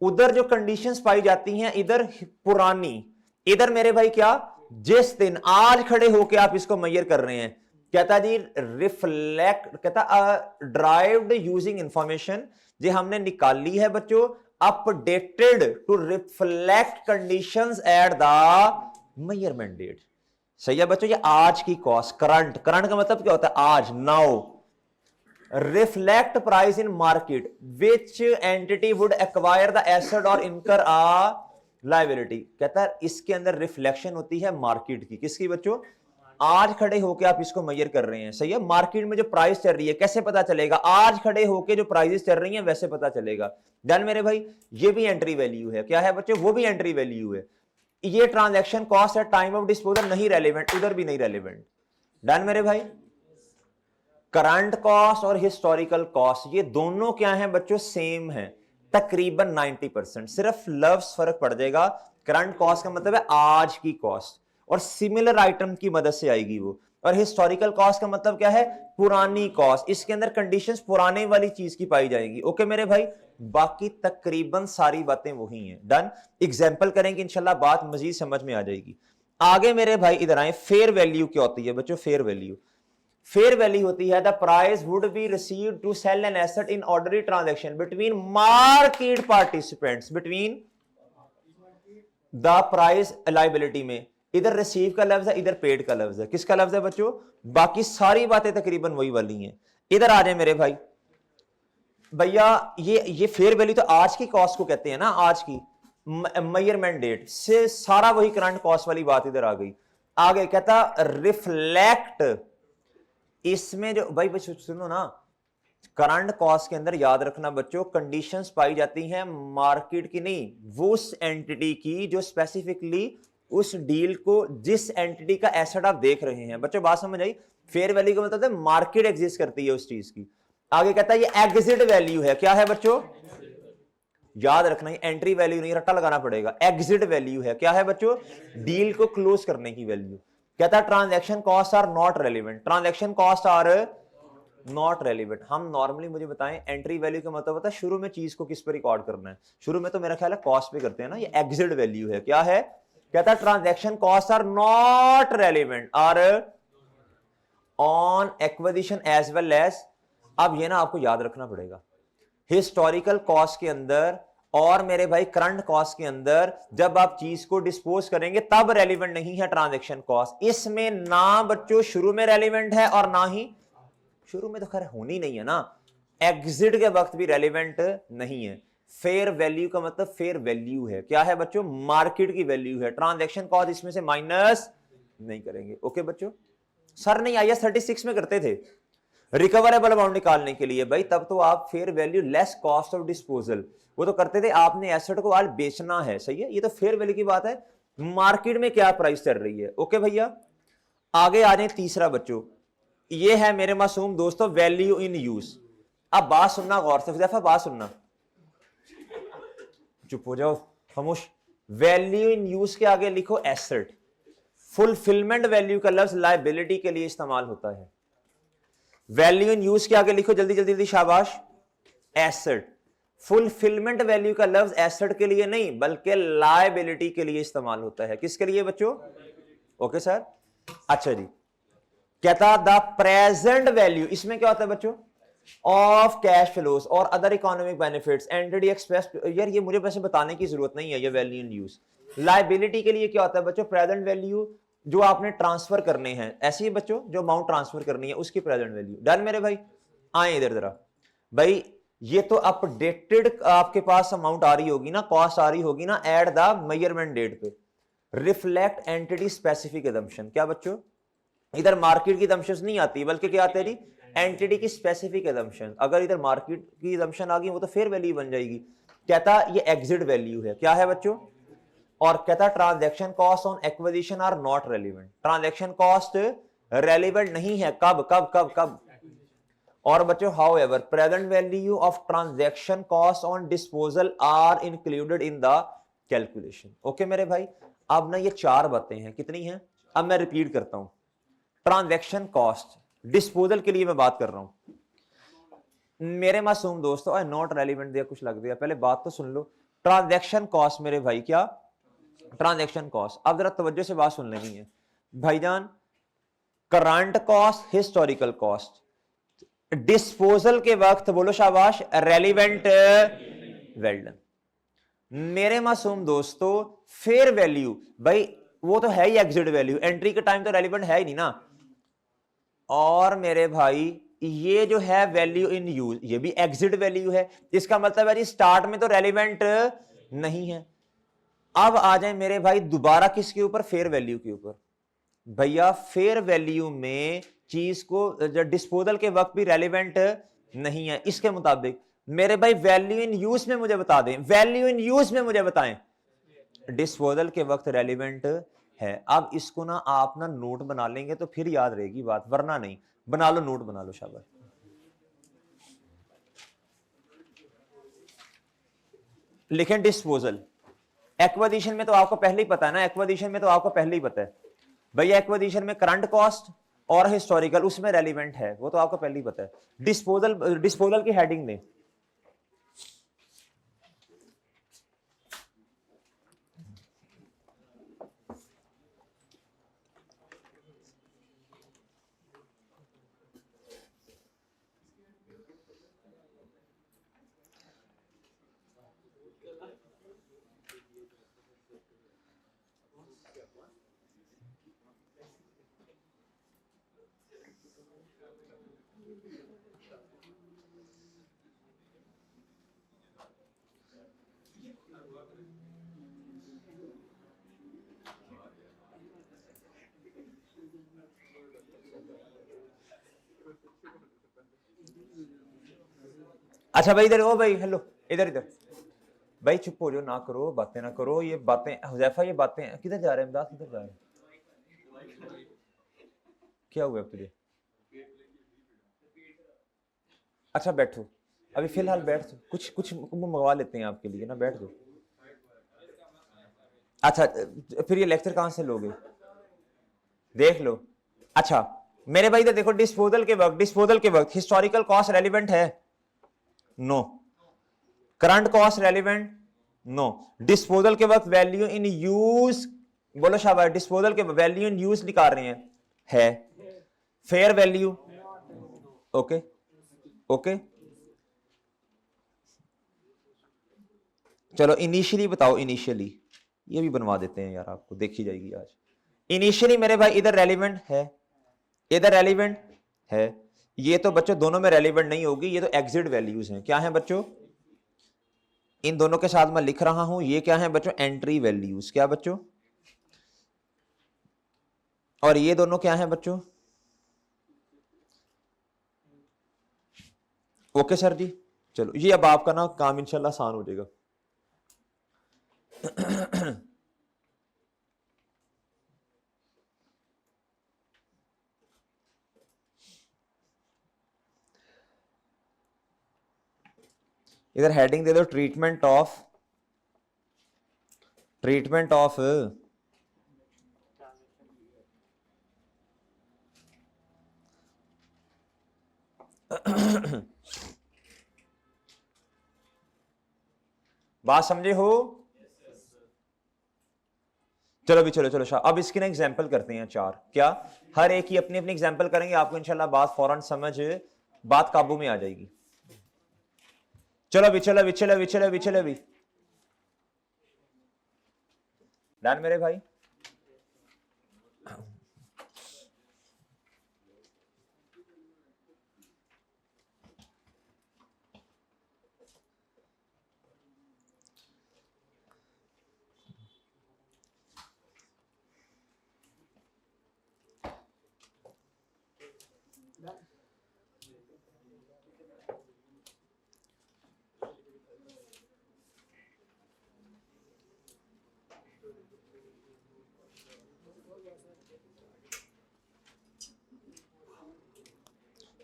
उधर जो कंडीशंस पाई जाती हैं, इधर पुरानी, इधर मेरे भाई क्या, जिस दिन आज खड़े होके आप इसको मेजर कर रहे हैं। कहता जी रिफ्लेक्ट, कहता ड्राइव्ड यूजिंग इंफॉर्मेशन, जो हमने निकाली है बच्चों, updated to reflect conditions at the measurement date. सही है बच्चों, ये आज की कॉस्ट, करंट, करंट का मतलब क्या होता है? आज, now. Reflect price in market which entity would acquire the asset और इनकर आ लायबिलिटी। कहता है इसके अंदर रिफ्लेक्शन होती है मार्केट की। किसकी बच्चों? आज खड़े होके आप इसको मेजर कर रहे हैं। सही है, मार्केट में जो प्राइस चल रही है कैसे पता चलेगा? आज खड़े होके जो प्राइसेस चल रही हैं वैसे पता चलेगा। डन मेरे भाई, ये भी एंट्री वैल्यू है। क्या है बच्चों? वो भी एंट्री वैल्यू है। ये ट्रांजैक्शन कॉस्ट है, टाइम ऑफ डिस्पोजल नहीं रेलेवेंट, उधर भी नहीं रेलेवेंट। डन मेरे भाई। करंट कॉस्ट और हिस्टोरिकल कॉस्ट ये दोनों क्या हैं बच्चों? सेम है तकरीबन 90%, सिर्फ लफ्ज फर्क पड़ जाएगा। करंट कॉस्ट का मतलब है आज की कॉस्ट, और सिमिलर आइटम की मदद से आएगी वो। और हिस्टोरिकल कॉस्ट का मतलब क्या है? पुरानी कॉस्ट, इसके अंदर कंडीशंस पुराने वाली चीज की पाई जाएंगी। ओके मेरे भाई, बाकी तकरीबन सारी बातें वही हैं। डन, एग्जाम्पल करेंगे इंशाल्लाह, बात मजीद समझ में आ जाएगी। आगे मेरे भाई इधर आए, फेयर वैल्यू क्या होती है बच्चों? फेयर वैल्यू, फेयर वैल्यू होती है the price would be received to sell an asset in ordinary transaction between market participants, between the price liability में। इधर रिसीव का लफ्ज है, इधर पेड का लफ्ज है। किसका लफ्ज है बच्चों? बाकी सारी बातें तकरीबन वही वाली हैं। इधर आ जाए मेरे भाई, भैया ये फेयर वैल्यू तो आज की कॉस्ट को कहते हैं ना, आज की मेजरमेंट डेट से सारा वही करंट कॉस्ट वाली बात इधर आ गई। आगे कहता रिफ्लेक्ट, इसमें जो भाई बच्चों सुनो ना, करंट कॉस्ट के अंदर याद रखना बच्चों, कंडीशंस पाई जाती हैं मार्केट की नहीं, वो उस एंटिटी की जो स्पेसिफिकली उस डील को, जिस एंटिटी का एसेट आप देख रहे हैं। बच्चों बात समझ आई? फेयर वैल्यू का मतलब है मार्केट एग्जिस्ट करती है उस चीज की। आगे कहता है ये एग्जिट वैल्यू है। क्या है बच्चों? याद रखना, ये एंट्री वैल्यू नहीं, रट्टा लगाना पड़ेगा। एग्जिट वैल्यू है। क्या है बच्चों? डील को क्लोज करने की वैल्यू। कहता है transaction cost are not relevant, transaction cost are not relevant. हम नॉर्मली, मुझे बताएं, एंट्री वैल्यू का मतलब होता है शुरू में चीज को किस पर रिकॉर्ड करना है। शुरू में तो मेरा ख्याल है कॉस्ट पे करते हैं ना। ये एग्जिट वैल्यू है। क्या है? कहता है transaction cost are not relevant are on acquisition as well as. अब ये ना आपको याद रखना पड़ेगा, हिस्टोरिकल कॉस्ट के अंदर और मेरे भाई करंट कॉस्ट के अंदर जब आप चीज को डिस्पोज करेंगे तब रेलिवेंट नहीं है ट्रांजैक्शन कॉस्ट। इसमें ना बच्चों शुरू में रेलिवेंट है और ना ही, शुरू में तो खैर होनी नहीं है ना, एग्जिट के वक्त भी रेलिवेंट नहीं है। फेयर वैल्यू का मतलब फेयर वैल्यू है। क्या है बच्चों? मार्केट की वैल्यू है। ट्रांजैक्शन कॉस्ट इसमें से माइनस नहीं करेंगे। ओके बच्चों, सर नहीं आईएएस 36 में करते थे रिकवरेबल अमाउंट निकालने के लिए। भाई तब तो आप fair value less cost of disposal वो तो करते थे, आपने एसेट को आज बेचना है। सही है, ये तो फेयर वैल्यू की बात है, मार्केट में क्या प्राइस चल रही है। ओके भैया, आगे आ जाए तीसरा बच्चों, ये है मेरे मासूम दोस्तों वैल्यू इन यूज। अब बात सुनना गौर से, दफा बात सुनना, चुप हो जाओ, खामोश। वैल्यू इन यूज के आगे लिखो एसेट। फुलफिलमेंट वैल्यू का लफ्ज लायबिलिटी के लिए इस्तेमाल होता है। वैल्यू इन यूज के आगे लिखो जल्दी जल्दी जल्दी, शाबाश, एसेट। फुलफिलमेंट वैल्यू का लफ्ज एसेट के लिए नहीं बल्कि लायबिलिटी के लिए इस्तेमाल होता है। किसके लिए बच्चों? ओके सर, अच्छा जी। कहता द प्रेजेंट वैल्यू, इसमें क्या होता है बच्चों? ऑफ कैश फ्लोज और other economic benefits entity express. यार ये मुझे वैसे बताने की जरूरत नहीं है, ये वैल्यू इन यूज। लायबिलिटी के लिए क्या होता है बच्चों? प्रेजेंट वैल्यू जो आपने ट्रांसफर करने हैं, ऐसी है बच्चों, जो अमाउंट ट्रांसफर करनी है उसकी प्रेजेंट वैल्यू। डन मेरे भाई, आए इधर जरा। भाई ये तो अपडेटेड आपके पास अमाउंट आ रही होगी ना, कॉस्ट आ रही होगी ना एट द मेजरमेंट डेट पे। Reflect entity specific assumption. क्या बच्चों? इधर मार्केट की एजम्पशंस नहीं आती बल्कि क्या आते हैं? एंटिटी की स्पेसिफिक एजम्पशन। अगर इधर मार्केट की एजम्पशन आ गई वो तो फेयर वैल्यू बन जाएगी। कहता ये एग्जिट वैल्यू है। क्या है बच्चों? और कहता transaction cost on acquisition are not relevant, transaction cost relevant नहीं है। कब कब कब कब? और बच्चों however present value of transaction cost on disposal are included in the calculation. Okay मेरे भाई, अब ना ये चार बातें हैं, कितनी हैं, अब मैं रिपीट करता हूं। ट्रांजैक्शन कॉस्ट डिस्पोजल के लिए मैं बात कर रहा हूं मेरे मासूम दोस्तों, आई नॉट रेलिवेंट दिया कुछ लग दिया, पहले बात तो सुन लो। ट्रांजैक्शन कॉस्ट मेरे भाई, क्या ट्रांजैक्शन कॉस्ट, अब जरा तवज्जो से बात सुन लेनी है भाईजान। Current cost, historical cost, disposal के वक्त बोलो शाबाश, रेलिवेंट, वेल डन। मेरे मासूम दोस्तों फेयर वैल्यू, भाई वो तो है ही एग्जिट वैल्यू, एंट्री के टाइम तो रेलिवेंट है ही नहीं ना। और मेरे भाई ये जो है वैल्यू इन यूज, ये भी एग्जिट वैल्यू है, इसका मतलब है जी स्टार्ट में तो रेलिवेंट नहीं है। अब आ जाए मेरे भाई दोबारा किसके ऊपर, फेयर वैल्यू के ऊपर। भैया फेयर वैल्यू में चीज को डिस्पोजल के वक्त भी रेलिवेंट नहीं है, इसके मुताबिक मेरे भाई वैल्यू इन यूज में मुझे बता दें, वैल्यू इन यूज में मुझे बताएं डिस्पोजल के वक्त रेलिवेंट है। अब इसको ना आप ना नोट बना लेंगे तो फिर याद रहेगी बात, वरना नहीं। बना लो, नोट बना लो शाबाश। लिखें डिस्पोजल। एक्विजिशन में तो आपको पहले ही पता है ना, एक्विजिशन में तो आपको पहले ही पता है भैया, एक्विजिशन में करंट कॉस्ट और हिस्टोरिकल उसमें रेलिवेंट है, वो तो आपको पहले ही पता है। डिस्पोजल, डिस्पोजल की हेडिंग में अच्छा भाई इधर, ओ भाई हेलो, इधर इधर भाई चुप हो जाओ, ना करो बातें, ना करो ये बातें, हुजैफा ये बातें किधर जा रहे हैं, इमदाद किधर जा रहे हैं, क्या हुआ तुझे? अच्छा बैठो, अभी फिलहाल बैठ जाओ, कुछ कुछ मंगवा लेते हैं आपके लिए ना, बैठ जाओ। अच्छा फिर ये लेक्चर कहां से लोगे, देख लो। अच्छा मेरे भाई इधर देखो, डिस्पोजल के वक्त, डिस्पोजल के वक्त हिस्टोरिकल कॉस्ट रेलिवेंट है, no. Current cost relevant, no. Disposal के वक्त वैल्यू इन यूज, बोलो शाबाश, डिस्पोजल के वैल्यू इन यूज निकाल रहे हैं, है। Fair value, okay okay. चलो इनिशियली बताओ, इनिशियली ये भी बनवा देते हैं यार, आपको देखी जाएगी आज। इनिशियली मेरे भाई इधर रेलिवेंट है, इधर रेलिवेंट है, ये तो बच्चों दोनों में रेलिवेंट नहीं होगी, ये तो एग्जिट वैल्यूज हैं। क्या है बच्चों, इन दोनों के साथ मैं लिख रहा हूं, ये क्या है बच्चों, एंट्री वैल्यूज। क्या बच्चों, और ये दोनों क्या है बच्चों, ओके सर जी। चलो ये अब आपका ना काम इंशाल्लाह आसान हो जाएगा। इधर हेडिंग दे दो, ट्रीटमेंट ऑफ, ट्रीटमेंट ऑफ बात समझे हो? चलो भी, चलो चलो अब इसकी ना एग्जांपल करते हैं चार, क्या हर एक ही अपनी अपनी एग्जांपल करेंगे, आपको इंशाल्लाह बात फौरन समझ, बात काबू में आ जाएगी। चलो भी, चलो भी, चलो भी, चलो भी, चलो भी, डन मेरे भाई।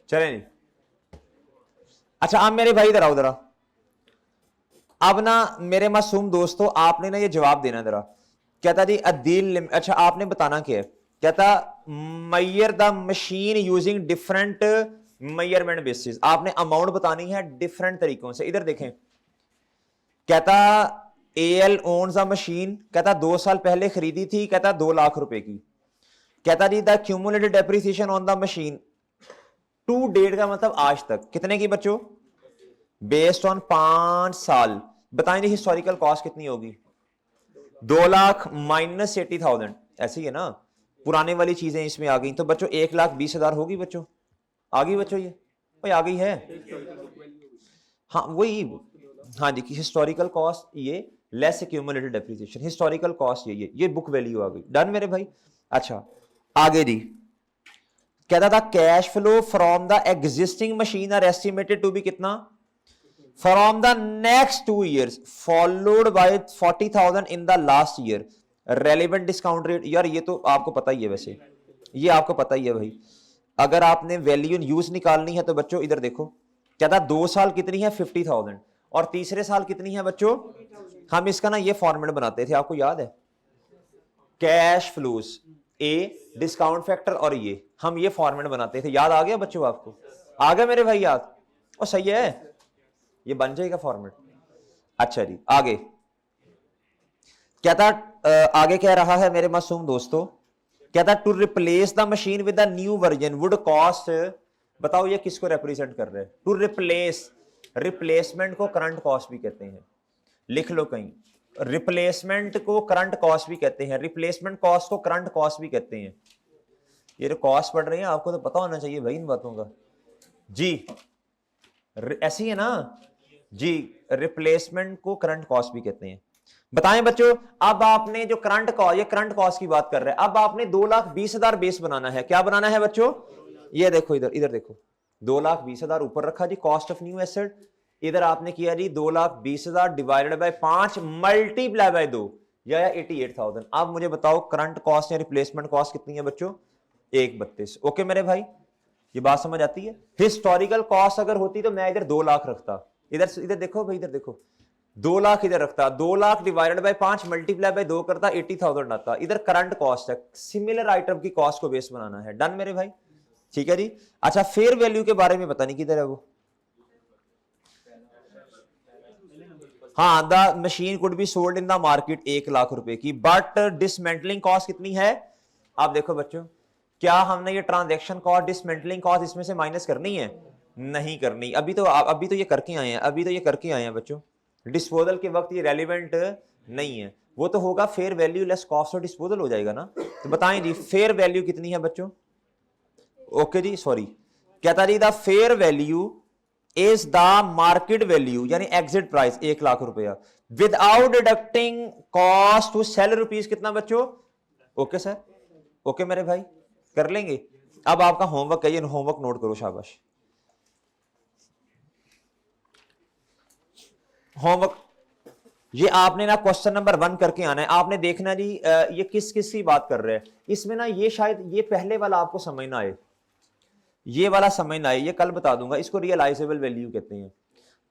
चले नहीं, अच्छा आप मेरे भाई इधर आओ जरा, अब ना मेरे मासूम दोस्तों आपने ना ये जवाब देना जरा। कहता जी अदील, अच्छा आपने बताना क्या है। कहता Maihar the machine using different measurement basis, आपने अमाउंट बतानी है डिफरेंट तरीकों से। इधर देखें, कहता एल ओन्स अ मशीन, कहता 2 साल पहले खरीदी थी, कहता 2 लाख रुपए की। कहता जी the accumulated depreciation on the machine to date का मतलब आज तक कितने की बच्चों, बेस्ड ऑन 5 साल। बताएंगे हिस्टोरिकल कॉस्ट कितनी होगी, 2 लाख माइनस 80,000, ऐसी है ना, पुराने वाली चीजें इसमें आ गई तो बच्चों 1,20,000 होगी बच्चों, आ गई बच्चों, ये भाई आ गई है, हाँ वही, हाँ जी, हिस्टोरिकल कॉस्ट ये less accumulated depreciation, historical cost ये बुक वैल्यू आ गई। डन मेरे भाई। अच्छा आगे जी, कहता था cash flow from the existing machine are estimated to be कितना, from the next 2 years followed by 40,000 in the last year, relevant discount rate. यार ये तो आपको पता ही है, वैसे ये आपको पता ही है भाई। अगर आपने वैल्यू यूज निकालनी है तो बच्चों इधर देखो, कहता 2 साल कितनी है 50,000 और तीसरे साल कितनी है बच्चों, हम इसका ना ये फॉर्मेट बनाते थे, आपको याद है, cash flows a discount factor और ये हम ये फॉर्मेट बनाते थे, याद आ गया बच्चों आपको, आ गया मेरे भाई याद, और सही है, ये बन जाएगा फॉर्मेट। अच्छा जी आगे कहता आगे कह रहा है मेरे मासूम दोस्तों, कहता to replace the machine with the new version would cost, बताओ ये किसको रिप्रेजेंट कर रहे हैं, टू रिप्लेस, रिप्लेसमेंट को करंट कॉस्ट भी कहते हैं, लिख लो कहीं, रिप्लेसमेंट को करंट कॉस्ट भी कहते हैं, रिप्लेसमेंट कॉस्ट को करंट कॉस्ट भी कहते हैं। ये जो कॉस्ट पढ़ रहे हैं आपको तो पता होना चाहिए भाई इन बातों का जी, ऐसी है ना जी, रिप्लेसमेंट को करंट कॉस्ट भी कहते हैं। बताएं बच्चों, अब आपने जो करंट कॉस्ट, ये करंट कॉस्ट की बात कर रहे हैं, अब आपने 2,20,000 बेस बनाना है, क्या बनाना है बच्चों, ये देखो इधर, इधर देखो 2,20,000 ऊपर रखा जी कॉस्ट ऑफ न्यू एसेट, इधर आपने किया जी 2,20,000 डिवाइडेड बाय 5 मल्टीप्लाई बाय 2 या 88,000। अब मुझे बताओ करंट कॉस्ट या रिप्लेसमेंट कॉस्ट कितनी है बच्चों, 1,32। ओके मेरे भाई, ये बात समझ आती है। हिस्टोरिकल कॉस्ट अगर होती तो मैं इधर 2 लाख रखता, इधर इधर देखो भाई, इधर देखो 2 लाख इधर रखता, 2 lakh divided by 5 multiply by 2 करता 80,000 आता, इधर करंट कॉस्ट है, सिमिलर आइटम की कॉस्ट को बेस बनाना है। डन मेरे भाई, ठीक है जी। अच्छा फेयर वैल्यू के बारे में पता नहीं किधर है वो, हाँ the machine could be sold in the market 1 lakh रुपए की, बट डिसमेंटलिंग कॉस्ट कितनी है, आप देखो बच्चों, क्या हमने ये ट्रांजैक्शन कॉस्ट डिसमेंटलिंग कॉस्ट इसमें से माइनस करनी है, नहीं करनी, अभी तो ये करके आए हैं, अभी तो ये करके आए हैं बच्चों, डिस्पोजल के वक्त ये रेलिवेंट नहीं है, वो तो होगा fair value less cost of disposal हो जाएगा ना। तो बताएं जी फेयर वैल्यू कितनी है बच्चों, ओके जी सॉरी, कहता जी the fair value is the market value यानी एग्जिट प्राइस 1 लाख रुपया without deducting cost to sell rupees कितना बच्चों, ओके सर, ओके मेरे भाई कर लेंगे। अब आपका होमवर्क है, ये होमवर्क नोट करो, शाबाश। होमवर्क ये आपने ना क्वेश्चन नंबर 1 करके आना है, आपने देखना जी ये किस किस की बात कर रहे हैं इसमें ना, ये शायद ये पहले वाला आपको समझ ना आए, ये वाला समझ ना आए, ये कल बता दूंगा, इसको रियलाइजेबल वैल्यू कहते हैं,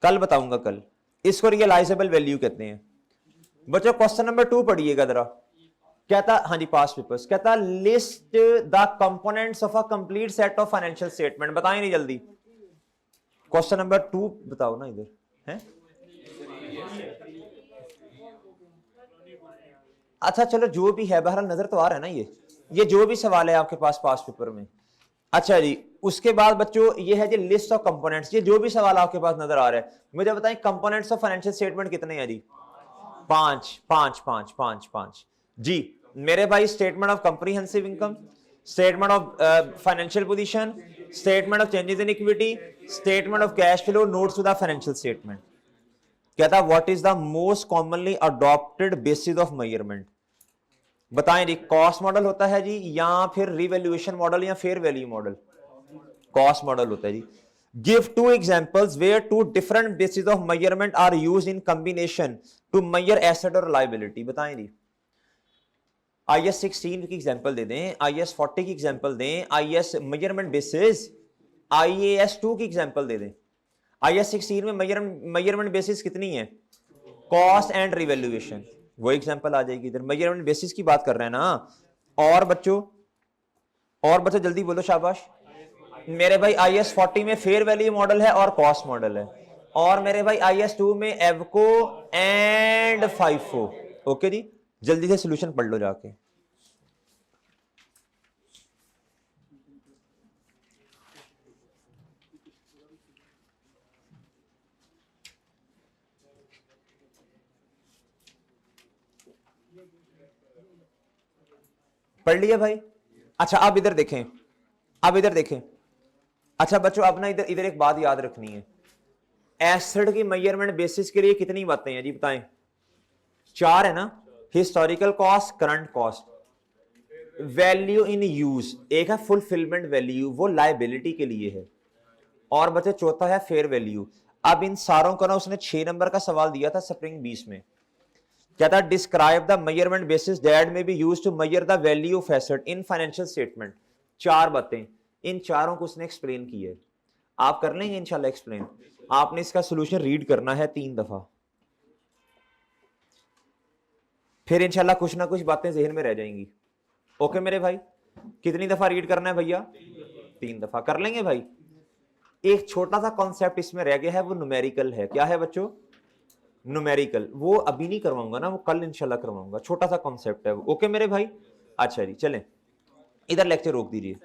कल बताऊंगा कल, इसको रियलाइजेबल वैल्यू कहते हैं। बच्चों क्वेश्चन नंबर 2 पढ़िएगा जरा, कहता हाँ जी पास पेपर्स, कहता list the components of a complete set of financial statement, बताएं नहीं जल्दी, क्वेश्चन नंबर 2 बताओ ना इधर है। अच्छा चलो जो भी है बहरहाल नजर तो आ रहा है ना, ये जो भी सवाल है आपके पास पास पेपर में। अच्छा जी उसके बाद बच्चों ये है जी लिस्ट ऑफ कंपोनेंट्स, ये जो भी सवाल आपके पास नजर आ रहा है मुझे बताएं कंपोनेंट्स ऑफ फाइनेंशियल स्टेटमेंट कितने हैं जी, 5 5 5 5 5 जी मेरे भाई। Statement of comprehensive income, statement of financial position, statement of changes in equity, statement of cash flow, notes to the financial statement. कहता what is the most commonly adopted basis of measurement, बताएं जी, cost model होता है जी या फिर revaluation model या fair value model, cost model होता है जी। Give 2 examples where 2 different basis of measurement are used in combination to major asset और लायबिलिटी, बताएं जी। IS 16 की एग्जांपल दे दें, IS 40 की एग्जांपल दें, IS मेजरमेंट बेसिस, IAS 2 की एग्जांपल दे दें। IAS 16 में मेजरमेंट बेसिस कितनी है? Cost and revaluation. वो एग्जांपल आ जाएगी इधर, मेजरमेंट बेसिस की बात कर रहे हैं ना। और बच्चों जल्दी बोलो, शाबाश। मेरे भाई IAS 40 में फेयर वैल्यू मॉडल है और कॉस्ट मॉडल है, और मेरे भाई IAS 2 में एवको एंड फाइफो। ओके जी, जल्दी से सोल्यूशन पढ़ लो जाके। पढ़ लिया भाई? अच्छा अब इधर देखें, अच्छा बच्चों अब ना इधर एक बात याद रखनी है। एसिड की मेजरमेंट बेसिस के लिए कितनी बातें हैं जी, बताएं? 4 है ना। Historical cost, current cost, value in use, एक है फुलफिलमेंट वैल्यू, वो लायबिलिटी के लिए है, और बच्चे चौथा है फेयर वैल्यू। अब इन सारों का ना उसने 6 नंबर का सवाल दिया था स्प्रिंग 20 में, क्या था? Describe the measurement basis that may be used to measure the value of asset in financial statement. 4 बातें, इन चारों को उसने एक्सप्लेन की है। आप कर लेंगे इंशाल्लाह एक्सप्लेन। आपने इसका सॉल्यूशन रीड करना है 3 दफा, फिर इंशाल्लाह कुछ ना कुछ बातें जहन में रह जाएंगी। ओके मेरे भाई, कितनी दफा रीड करना है भैया? 3 दफा। कर लेंगे भाई? एक छोटा सा कॉन्सेप्ट इसमें रह गया है, वो न्यूमेरिकल है। क्या है बच्चों? न्यूमेरिकल। वो अभी नहीं करवाऊंगा ना, वो कल इंशाल्लाह करवाऊंगा, छोटा सा कॉन्सेप्ट है वो। ओके मेरे भाई? अच्छा जी, चलें इधर लेक्चर रोक दीजिए।